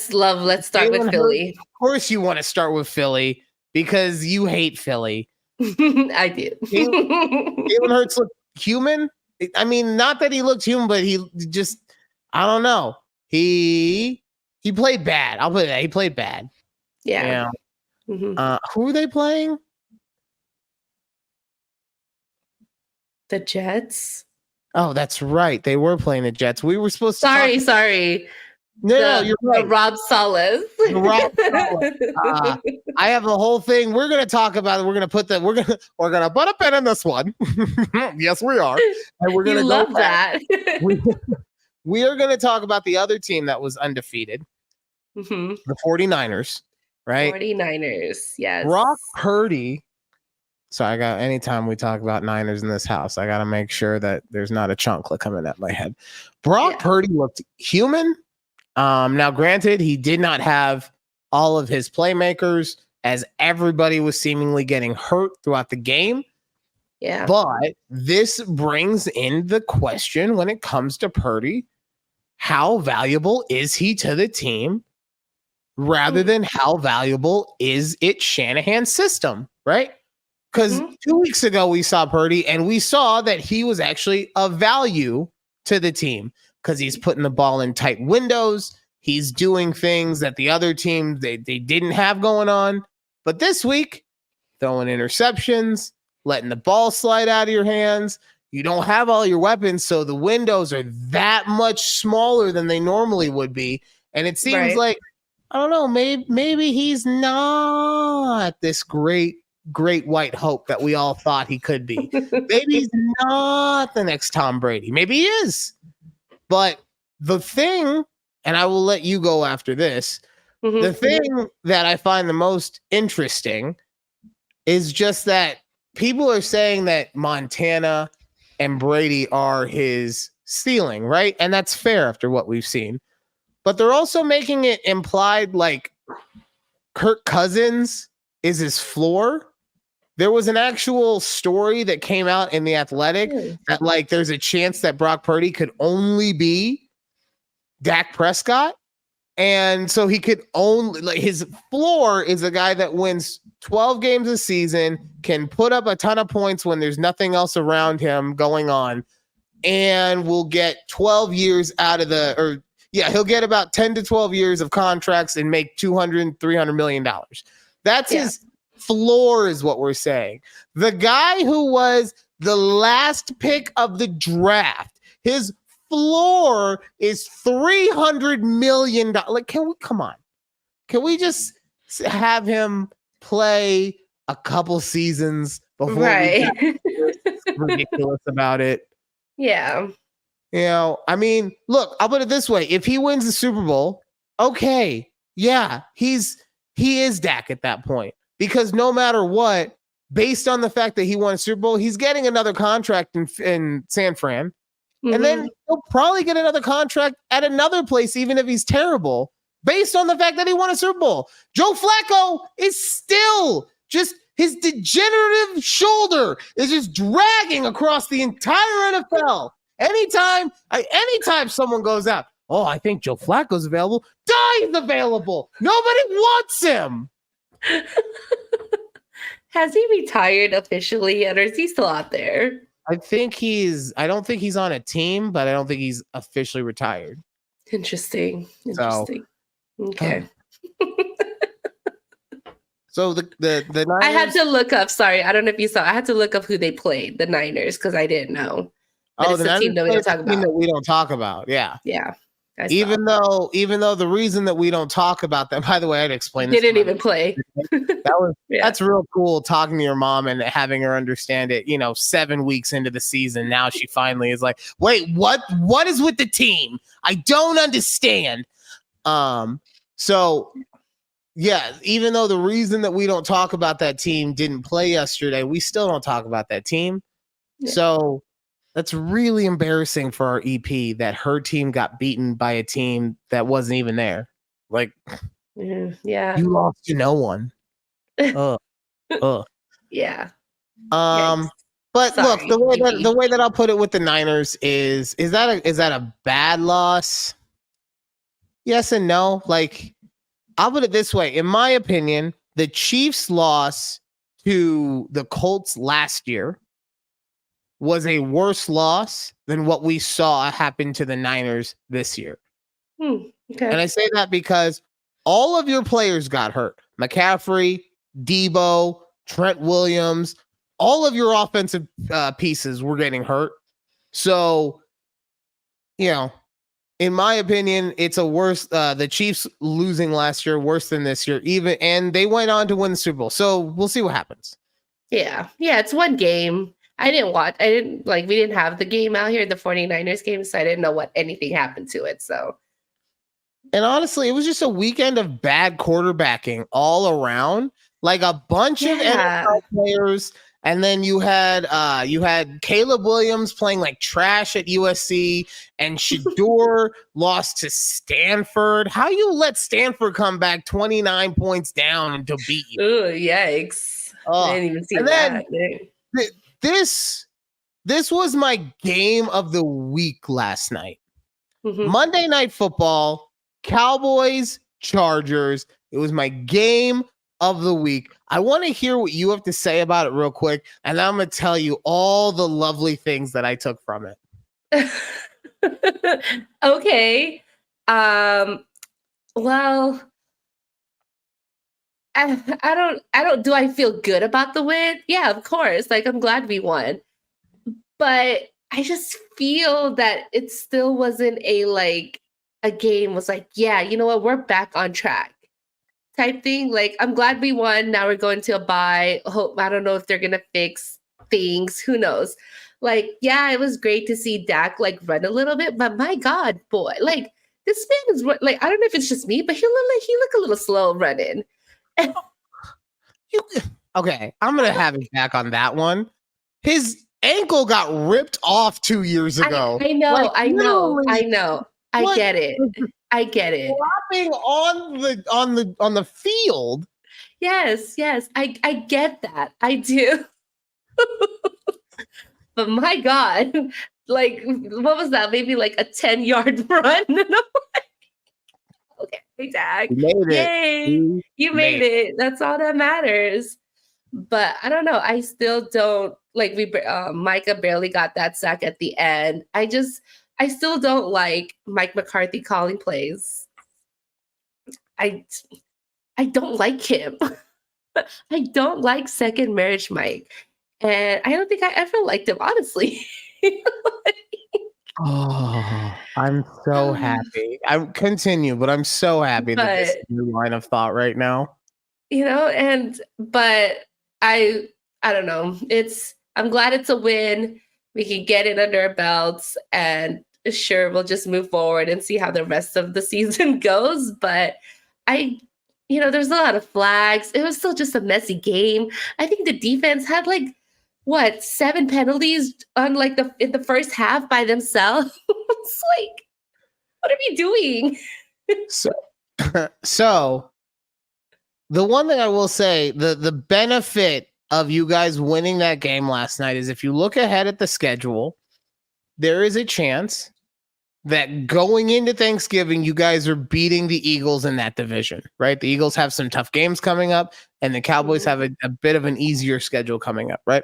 start with Philly. Of course you want to start with Philly because you hate Philly. I do. Jalen Hurts looked human. I mean, not that he looked human, but he just, I don't know. He played bad. I'll put that. He played bad. Yeah. Who are they playing? The Jets. Oh, that's right. They were playing the Jets. We were supposed to. Sorry. No, you're right. Rob Salas. I have a whole thing. We're going to talk about it. We're going to put a pin in this one. Yes, we are. And we're going to love that. We are going to talk about the other team that was undefeated. The 49ers, right? 49ers. Yes. Brock Purdy. So anytime we talk about Niners in this house, I got to make sure that there's not a chunkla coming at my head. Brock Purdy looked human. Now, granted, he did not have all of his playmakers, as everybody was seemingly getting hurt throughout the game. Yeah. But this brings in the question when it comes to Purdy, how valuable is he to the team rather than how valuable is it Shanahan's system, right? Because 2 weeks ago we saw Purdy and we saw that he was actually of value to the team because he's putting the ball in tight windows. He's doing things that the other team, they didn't have going on. But this week, throwing interceptions, letting the ball slide out of your hands. You don't have all your weapons, so the windows are that much smaller than they normally would be. And it seems like, I don't know, maybe he's not this great white hope that we all thought he could be. Maybe he's not the next Tom Brady. Maybe he is. But the thing, and I will let you go after this, the thing that I find the most interesting is just that people are saying that Montana and Brady are his ceiling, right? And that's fair after what we've seen. But they're also making it implied like Kirk Cousins is his floor. There was an actual story that came out in The Athletic that like there's a chance that Brock Purdy could only be Dak Prescott. And so he could only, like, his floor is a guy that wins 12 games a season, can put up a ton of points when there's nothing else around him going on, and will get 12 years out of he'll get about 10 to 12 years of contracts and make $200-300 million. That's his floor, is what we're saying. The guy who was the last pick of the draft, his floor is $300 million. Like, come on? Can we just have him play a couple seasons before we get ridiculous about it? Yeah. You know, I mean, look, I'll put it this way. If he wins the Super Bowl, okay, yeah, he is Dak at that point. Because no matter what, based on the fact that he won a Super Bowl, he's getting another contract in San Fran. And then he'll probably get another contract at another place, even if he's terrible, based on the fact that he won a Super Bowl. Joe Flacco is still just, his degenerative shoulder is just dragging across the entire NFL. Anytime someone goes out, oh, I think Joe Flacco's available. He's available. Nobody wants him. Has he retired officially yet, or is he still out there? I don't think he's on a team, but I don't think he's officially retired. Interesting. So, okay. So the Niners. I had to look up. Sorry, I don't know if you saw. I had to look up who they played, the Niners, because I didn't know. But it's the a Niners team that we played don't talk the team about. that we don't talk about. Yeah. Yeah, I saw. Even though the reason that we don't talk about them, by the way, I'd explain this. Didn't even play. That's real cool talking to your mom and having her understand it. 7 weeks into the season, now she finally is like, wait, what is with the team? I don't understand. So yeah, even though the reason that we don't talk about that team didn't play yesterday, we still don't talk about that team. Yeah. So that's really embarrassing for our EP that her team got beaten by a team that wasn't even there. Like, yeah, you lost to no one. Yeah. But sorry, look, the way that I'll put it with the Niners is that a bad loss? Yes and no. Like, I'll put it this way. In my opinion, the Chiefs' loss to the Colts last year was a worse loss than what we saw happen to the Niners this year. Okay. And I say that because all of your players got hurt. McCaffrey, Debo, Trent Williams, all of your offensive pieces were getting hurt. So, in my opinion, it's a worse. The Chiefs losing last year worse than this year, and they went on to win the Super Bowl. So we'll see what happens. Yeah, it's one game. We didn't have the game out here, the 49ers game, so I didn't know what anything happened to it. So, and honestly, it was just a weekend of bad quarterbacking all around. Like a bunch of NFL players. And then you had Caleb Williams playing like trash at USC, and Shador lost to Stanford. How you let Stanford come back 29 points down and to beat you? Oh, yikes! I didn't even see that. This was my game of the week last night. Mm-hmm. Monday Night Football, Cowboys, Chargers. It was my game of the week. I want to hear what you have to say about it real quick, and I'm going to tell you all the lovely things that I took from it. Okay. Well, I don't do I feel good about the win? Yeah, of course. Like, I'm glad we won. But I just feel that it still wasn't a game was like, yeah, you know what? We're back on track. Type thing. Like, I'm glad we won. Now we're going to a bye. I don't know if they're gonna fix things. Who knows? Like, yeah, it was great to see Dak run a little bit, but my God, boy, this man is I don't know if it's just me, but he look a little slow running. Okay, I'm gonna have him back on that one. His ankle got ripped off 2 years ago. I know. I get it. I get it. Flopping on the field. Yes. I get that. I do. But my God, what was that? Maybe a 10-yard run. And I'm like, okay, Dak. Yay. You made it. That's all that matters. But I don't know. I still don't Micah barely got that sack at the end. I still don't like Mike McCarthy calling plays. I don't like him. I don't like second marriage Mike. And I don't think I ever liked him, honestly. I'm so happy. I continue, but I'm so happy that this is your line of thought right now. But I don't know. I'm glad it's a win. We can get it under our belts, and sure, we'll just move forward and see how the rest of the season goes. But there's a lot of flags. It was still just a messy game. I think the defense had 7 penalties on in the first half by themselves. It's what are we doing? So the one thing I will say, the benefit of you guys winning that game last night is if you look ahead at the schedule, there is a chance that going into Thanksgiving, you guys are beating the Eagles in that division, right? The Eagles have some tough games coming up, and the Cowboys have a bit of an easier schedule coming up, right?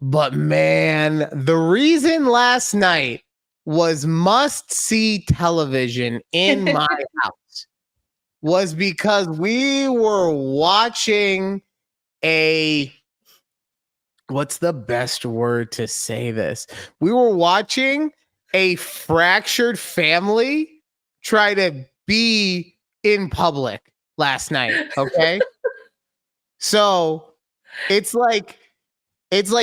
But man, the reason last night was must-see television in my house was because we were watching what's the best word to say this? We were watching a fractured family try to be in public last night. Okay. So it's like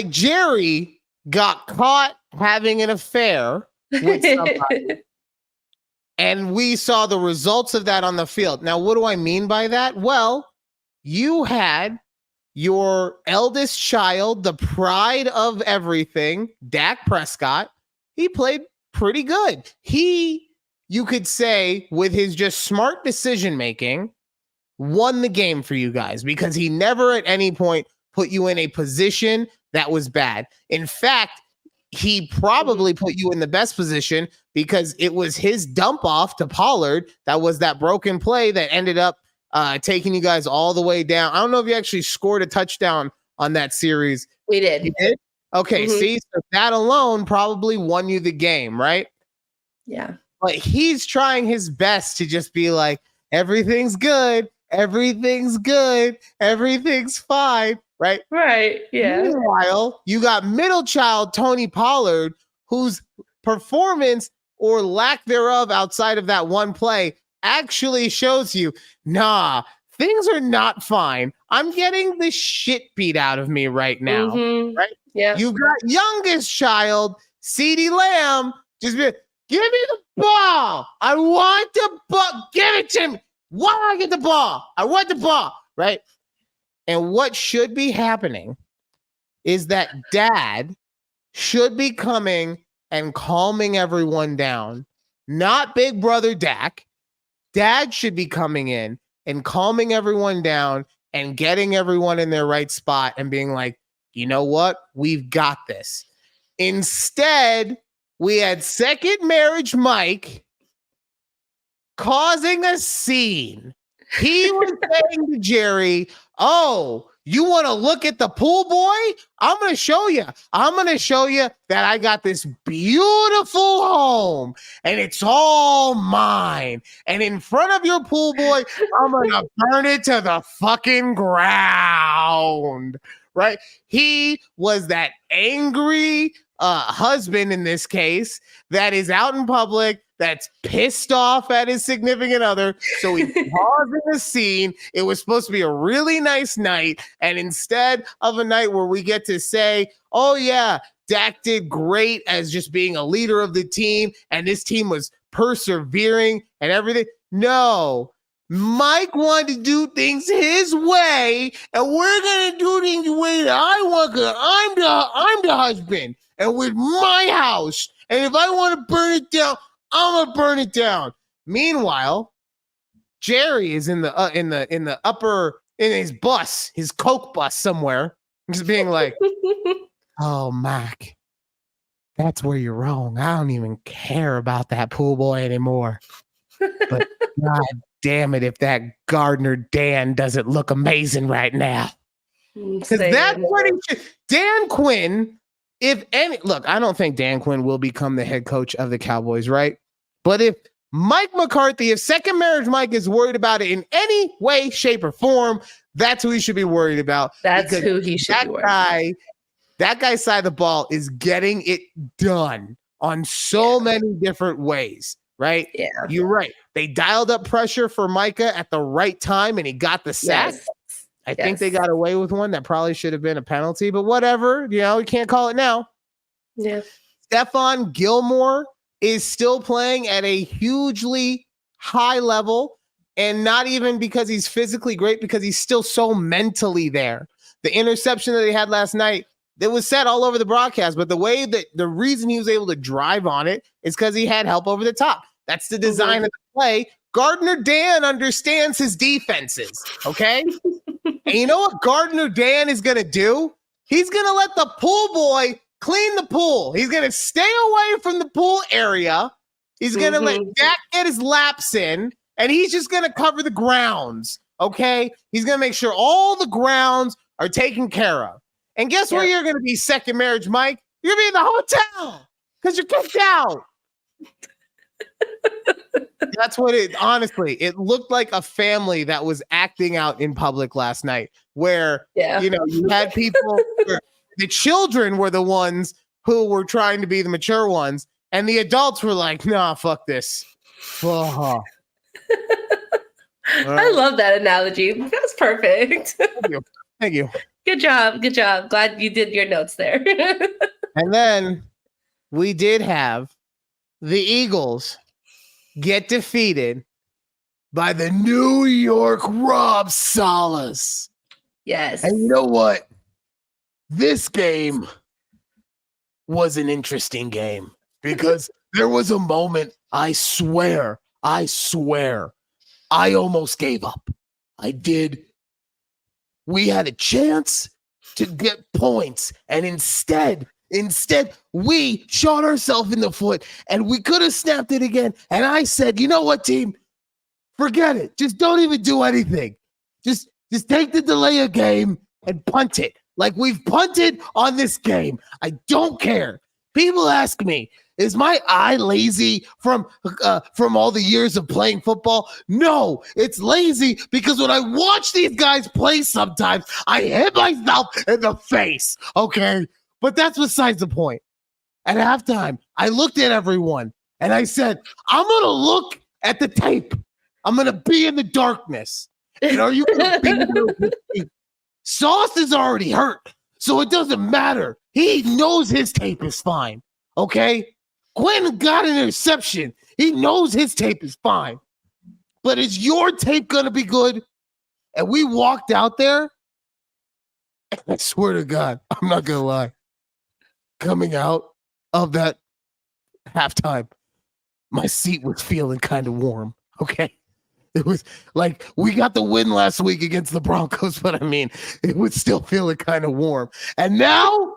Jerry got caught having an affair with somebody. And we saw the results of that on the field. Now, what do I mean by that? Well, you had your eldest child, the pride of everything, Dak Prescott. He played pretty good. You could say, with his just smart decision making, won the game for you guys because he never at any point put you in a position that was bad. In fact, he probably put you in the best position because it was his dump off to Pollard that was that broken play that ended up taking you guys all the way down. I don't know if you actually scored a touchdown on that series. We did. You did? Okay, see, so that alone probably won you the game, right? Yeah. But he's trying his best to just be like, everything's good, everything's fine, right? Right, yeah. Meanwhile, you got middle child Tony Pollard, whose performance or lack thereof outside of that one play actually shows you, nah, things are not fine. I'm getting the shit beat out of me right now, right? Yeah. You got youngest child, CeeDee Lamb, just be, give me the ball. I want the ball. Give it to me. Why do I get the ball? I want the ball, right? And what should be happening is that dad should be coming and calming everyone down. Not big brother Dak. Dad should be coming in and calming everyone down and getting everyone in their right spot and being like, you know what? We've got this. Instead, we had second marriage Mike causing a scene. He was saying to Jerry, oh, you want to look at the pool boy? I'm going to show you. I'm going to show you that I got this beautiful home and it's all mine. And in front of your pool boy, I'm going to burn it to the fucking ground. Right? He was that angry husband in this case that is out in public, that's pissed off at his significant other. So he's pausing the scene. It was supposed to be a really nice night. And instead of a night where we get to say, oh yeah, Dak did great as just being a leader of the team and this team was persevering and everything. No, Mike wanted to do things his way and we're going to do things the way that I want because I'm the husband and with my house. And if I want to burn it down, I'm gonna burn it down. Meanwhile, Jerry is in the upper in his bus, his Coke bus somewhere, just being like, "Oh, Mike, that's where you're wrong. I don't even care about that pool boy anymore. But God damn it, if that Gardner Dan doesn't look amazing right now, because that's what he should. Dan Quinn." If any, look, I don't think Dan Quinn will become the head coach of the Cowboys, right? But if Mike McCarthy, if second marriage Mike is worried about it in any way, shape, or form, that's who he should be worried about. That's who he should be worried about. That guy's side of the ball is getting it done on so many different ways, right? Yeah. You're right. They dialed up pressure for Micah at the right time, and he got the sack. Yes. I think they got away with one that probably should have been a penalty, but whatever. You know, we can't call it now. Yeah. Stephon Gilmore is still playing at a hugely high level, and not even because he's physically great, because he's still so mentally there. The interception that he had last night, it was said all over the broadcast, but the reason he was able to drive on it is because he had help over the top. That's the design of the play. Gardner Dan understands his defenses, okay? And you know what Gardner Dan is going to do? He's going to let the pool boy clean the pool. He's going to stay away from the pool area. He's going to let Dak get his laps in, and he's just going to cover the grounds, okay? He's going to make sure all the grounds are taken care of. And guess where you're going to be second marriage, Mike? You're going to be in the hotel because you're kicked out. That's what honestly, it looked like a family that was acting out in public last night, where, Yeah. you had people, where the children were the ones who were trying to be the mature ones, and the adults were like, nah, fuck this. Uh-huh. I love that analogy. That's perfect. Thank you. Good job. Good job. Glad you did your notes there. And then we did have the Eagles get defeated by the New York Rob Salas. Yes. And you know what? This game was an interesting game because there was a moment, I swear, I almost gave up. I did. We had a chance to get points, and instead, we shot ourselves in the foot, and we could have snapped it again. And I said, you know what, team? Forget it. Just don't even do anything. Just take the delay of game and punt it. Like we've punted on this game. I don't care. People ask me, is my eye lazy from all the years of playing football? No, it's lazy because when I watch these guys play sometimes, I hit myself in the face, okay? But that's besides the point. At halftime, I looked at everyone and I said, I'm going to look at the tape. I'm going to be in the darkness. And are you going to be there with me? Sauce is already hurt, so it doesn't matter. He knows his tape is fine, okay? Quinn got an interception. He knows his tape is fine. But is your tape going to be good? And we walked out there, and I swear to God, I'm not going to lie, coming out of that halftime, my seat was feeling kind of warm, okay? It was like we got the win last week against the Broncos, but I mean, it was still feeling kind of warm. And now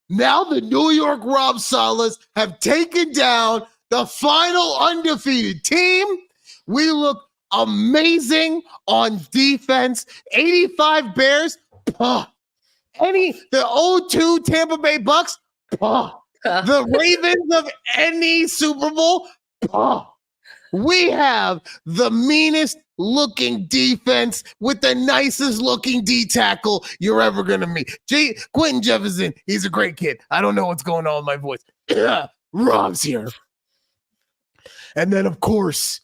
the New York Rob Salas have taken down the final undefeated team. We look amazing on defense. 85 Bears. The 0-2 Tampa Bay Bucks. The Ravens of any Super Bowl. We have the meanest looking defense with the nicest looking D tackle you're ever going to meet. Quentin Jefferson, he's a great kid. I don't know what's going on with my voice. Rob's here. And then, of course,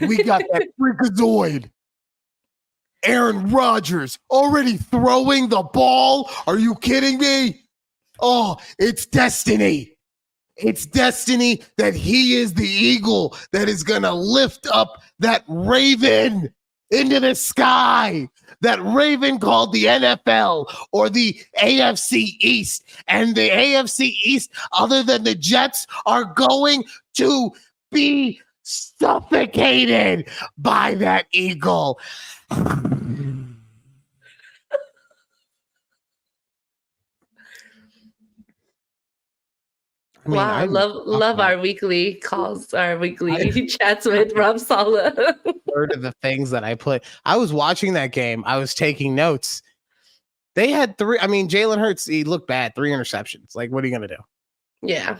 we got that freakazoid. Aaron Rodgers already throwing the ball. Are you kidding me? Oh, it's destiny. It's destiny that he is the eagle that is going to lift up that raven into the sky. That raven called the NFL or the AFC East. And the AFC East, other than the Jets, are going to be suffocated by that eagle. I mean, I love our weekly calls, our weekly chats with Rob Saleh. Word of the things that I put. I was watching that game. I was taking notes. They had Jalen Hurts, he looked bad. 3 interceptions. Like, what are you going to do? Yeah.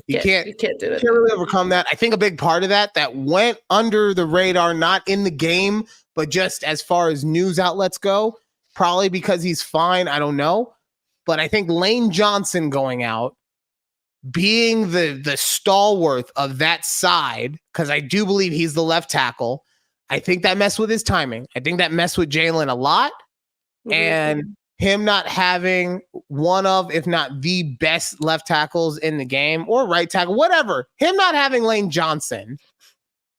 You can't do it. You can't really overcome that. I think a big part of that went under the radar, not in the game, but just as far as news outlets go, probably because he's fine. I don't know. But I think Lane Johnson going out, being the stalwart of that side, because I do believe he's the left tackle, I think that messed with his timing. I think that messed with Jalen a lot. Mm-hmm. And him not having one of, if not the best left tackles in the game, or right tackle, whatever, him not having Lane Johnson.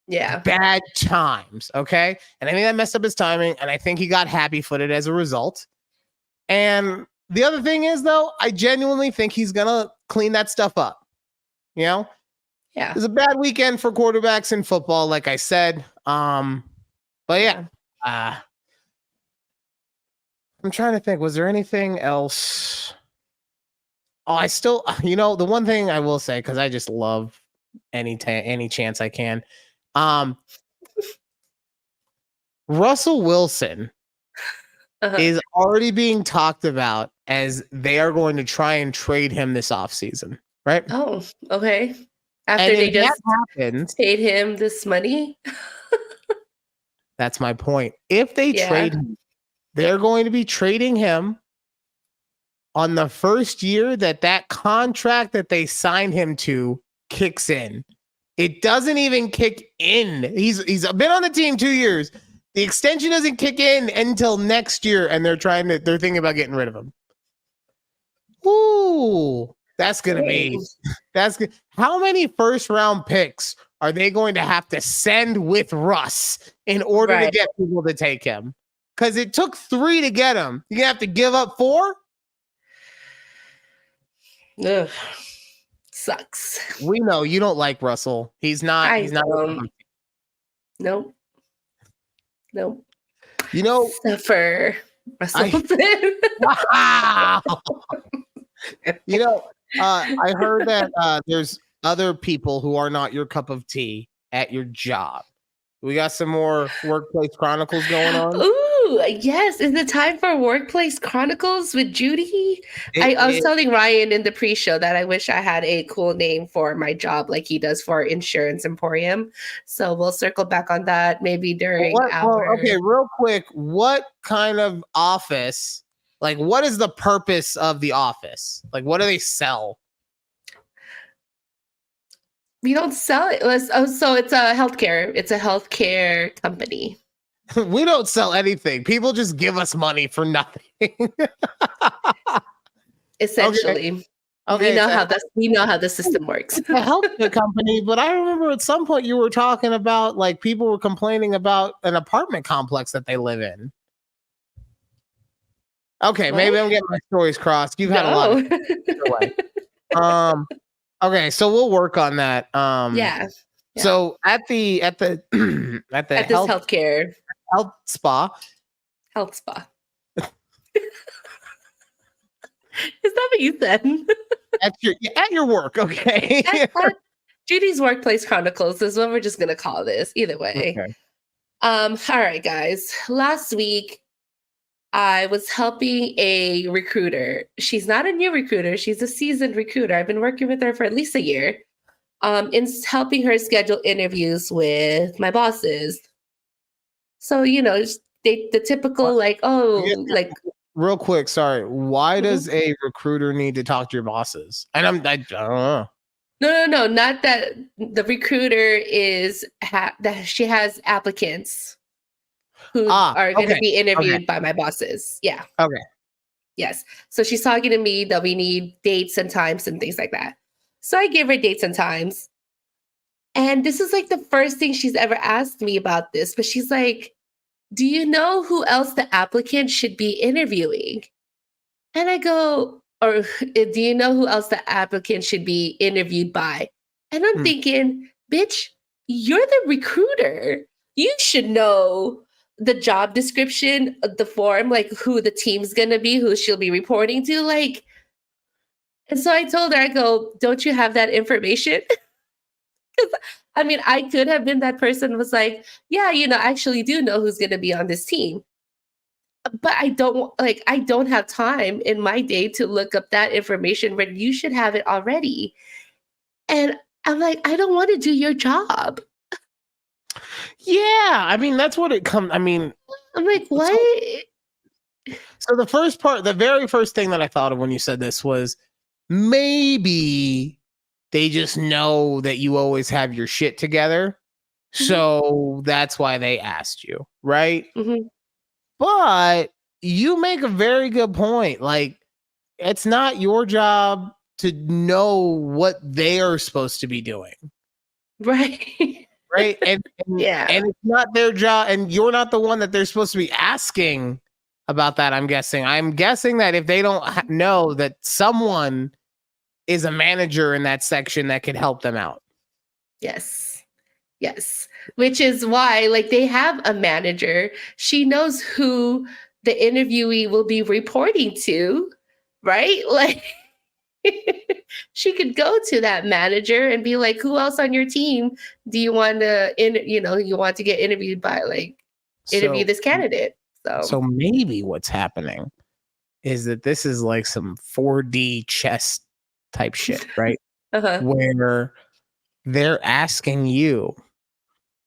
Yeah. Bad times, okay? And I think that messed up his timing, and I think he got happy-footed as a result. And the other thing is, though, I genuinely think he's going to clean that stuff up. You know? Yeah. It was a bad weekend for quarterbacks in football, like I said. But yeah. I'm trying to think. Was there anything else? Oh, I still, the one thing I will say, because I just love any chance I can. Russell Wilson is already being talked about as they are going to try and trade him this offseason, right? Oh, okay. After they if that just happens, paid him this money. that's my point. If they Yeah. trade him, they're going to be trading him on the first year that contract that they signed him to kicks in. It doesn't even kick in. He's been on the team 2 years. The extension doesn't kick in until next year, and they're thinking about getting rid of him. Ooh, that's gonna be that's good. How many first round picks are they going to have to send with Russ in order to get people to take him? Because it took 3 to get him. You're gonna have to give up 4? Ugh. Sucks. We know you don't like Russell. He's not. He's not. Nope. You know, suffer. Russell. Wow. You know, I heard that there's other people who are not your cup of tea at your job. We got some more workplace chronicles going on. Ooh, yes. Is it time for Workplace Chronicles with Judy? I was telling Ryan in the pre-show that I wish I had a cool name for my job like he does for Insurance Emporium. So we'll circle back on that maybe during our... Okay, real quick. What kind of office, like what is the purpose of the office? Like what do they sell? We don't sell it. So it's a healthcare. It's a healthcare company. We don't sell anything. People just give us money for nothing. Essentially. Okay. We know how the system works. It's a healthcare company, but I remember at some point you were talking about like people were complaining about an apartment complex that they live in. Okay, maybe I'm getting my stories crossed. You've had a lot of okay, so we'll work on that. Yeah. So at the healthcare health spa. Is that what you said? at your work, okay. Judy's Workplace Chronicles is what we're just gonna call this. Either way. Okay. All right, guys. Last week I was helping a recruiter. She's not a new recruiter. She's a seasoned recruiter. I've been working with her for at least a year. In helping her schedule interviews with my bosses. So, the typical real quick, sorry. Why does a recruiter need to talk to your bosses? And I don't know. No, not that the recruiter that she has applicants who are going to be interviewed by my bosses. Yeah. Okay. Yes. So she's talking to me that we need dates and times and things like that. So I give her dates and times. And this is like the first thing she's ever asked me about this. But she's like, do you know who else the applicant should be interviewing? And I go, or do you know who else the applicant should be interviewed by? And I'm thinking, bitch, you're the recruiter. You should know the job description, the form, like who the team's going to be, who she'll be reporting to. Like, and so I told her, I go, don't you have that information? I mean, I could have been that person who was like, yeah, I actually do know who's going to be on this team. But I don't have time in my day to look up that information when you should have it already. And I'm like, I don't want to do your job. Yeah, I mean, that's what it comes. I mean, I'm like, what? So the very first thing that I thought of when you said this was maybe they just know that you always have your shit together. So that's why they asked you, right? Mm-hmm. But you make a very good point. Like, it's not your job to know what they are supposed to be doing. Right. Right. And it's not their job. And you're not the one that they're supposed to be asking about that. I'm guessing that if they don't know that someone is a manager in that section that could help them out. Yes. Which is why, like, they have a manager. She knows who the interviewee will be reporting to, right? Like, she could go to that manager and be like, who else on your team do you want to, you want to get interviewed by, like, interview this candidate? So maybe what's happening is that this is like some 4D chess type shit, right? Where they're asking you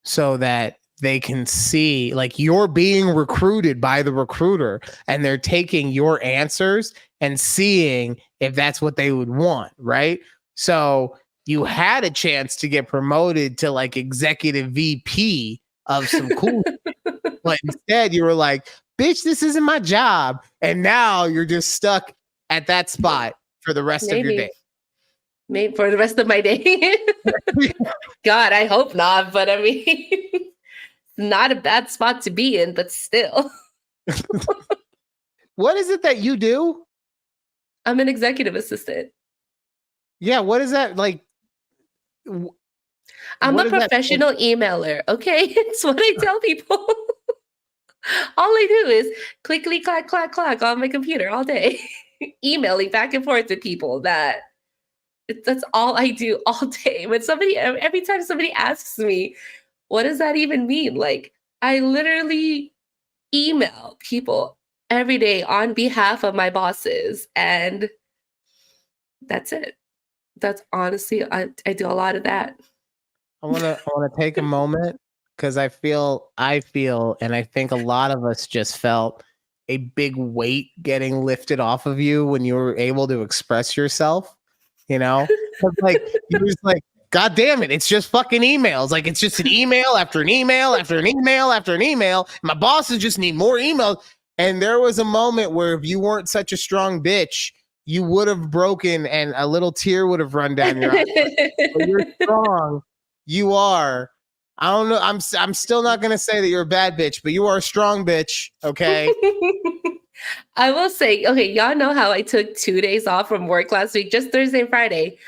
so that they can see, like, you're being recruited by the recruiter, and they're taking your answers and seeing if that's what they would want, right? So you had a chance to get promoted to like executive VP of some cool but instead you were like, bitch, this isn't my job. And now you're just stuck at that spot for the rest of your day. Maybe for the rest of my day. God, I hope not. But I mean, not a bad spot to be in, but still. What is it that you do? I'm an executive assistant. Yeah, what is that like? I'm a professional emailer. Okay, it's what I tell people. All I do is click, clack, clack, clack on my computer all day, emailing back and forth to people. That's all I do all day. When every time somebody asks me, what does that even mean? Like, I literally email people every day on behalf of my bosses, and that's it. That's honestly, I do a lot of that. I wanna take a moment because I feel, and I think a lot of us just felt a big weight getting lifted off of you when you were able to express yourself. You know, like you were just like, God damn it, it's just fucking emails. Like it's just an email after an email after an email after an email. My bosses just need more emails. And there was a moment where if you weren't such a strong bitch, you would have broken and a little tear would have run down your eye. But you're strong. You are. I don't know. I'm still not gonna say that you're a bad bitch, but you are a strong bitch. Okay. I will say, okay, y'all know how I took 2 days off from work last week, just Thursday and Friday.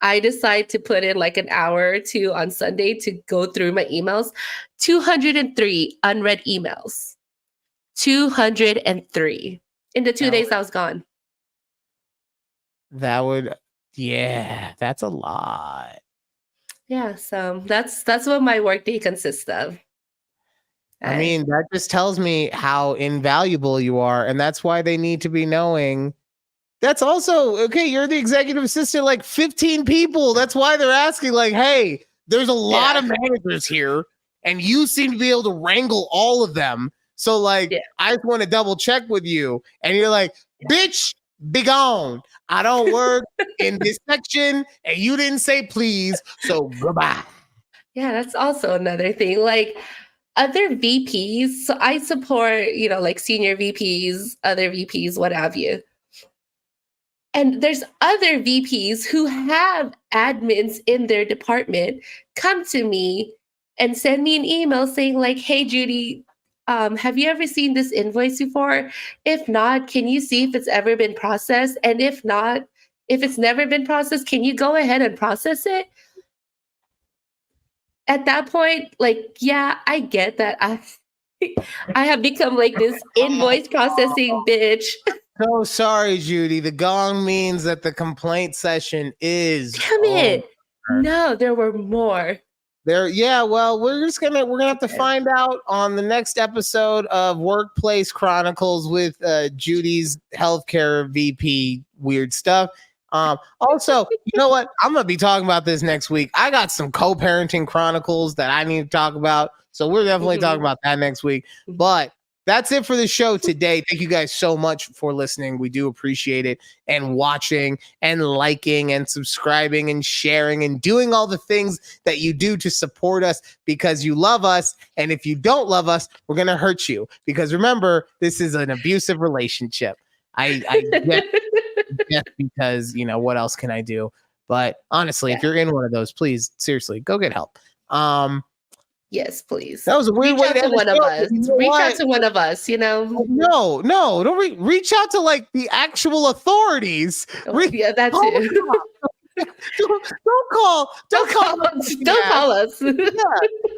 I decided to put in like an hour or two on Sunday to go through my emails. 203 unread emails. 203 in the 2 days I was gone. That would, yeah, that's a lot. Yeah, so that's what my workday consists of. I mean, that just tells me how invaluable you are, and that's why they need to be knowing. That's also, okay, you're the executive assistant, like 15 people. That's why they're asking, like, hey, there's a lot of managers here, and you seem to be able to wrangle all of them. So, like, I just want to double check with you. And you're like, bitch, be gone. I don't work in this section, and you didn't say please, so goodbye. Yeah, that's also another thing. Like, other VPs, so I support, like senior VPs, other VPs, what have you. And there's other VPs who have admins in their department come to me and send me an email saying like, hey, Judy, have you ever seen this invoice before? If not, can you see if it's ever been processed? And if not, if it's never been processed, can you go ahead and process it? At that point, like, yeah, I get that I have become like this invoice processing bitch. So sorry, Judy. The gong means that the complaint session is. Damn it! No, there were more. Yeah, well, we're gonna have to find out on the next episode of Workplace Chronicles with Judy's healthcare VP weird stuff. Also, you know what? I'm gonna be talking about this next week. I got some co-parenting chronicles that I need to talk about, so we're definitely talking about that next week. But that's it for the show today. Thank you guys so much for listening. We do appreciate it, and watching and liking and subscribing and sharing and doing all the things that you do to support us because you love us. And if you don't love us, we're going to hurt you because remember, this is an abusive relationship. I guess because, what else can I do? But honestly, if you're in one of those, please, seriously, go get help. Yes, please. That was a weird way to end one of us. Reach out to one of us, No, don't reach out to like the actual authorities. Yeah, that too. Don't call us. Yeah.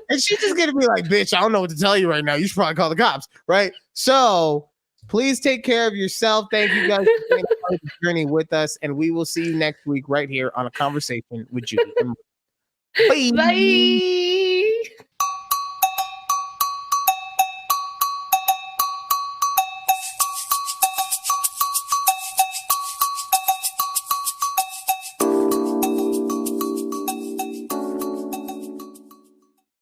And she's just gonna be like, bitch, I don't know what to tell you right now. You should probably call the cops, right? So please take care of yourself. Thank you guys for being part of the journey with us, and we will see you next week right here on A Conversation with Judy. Bye. Bye.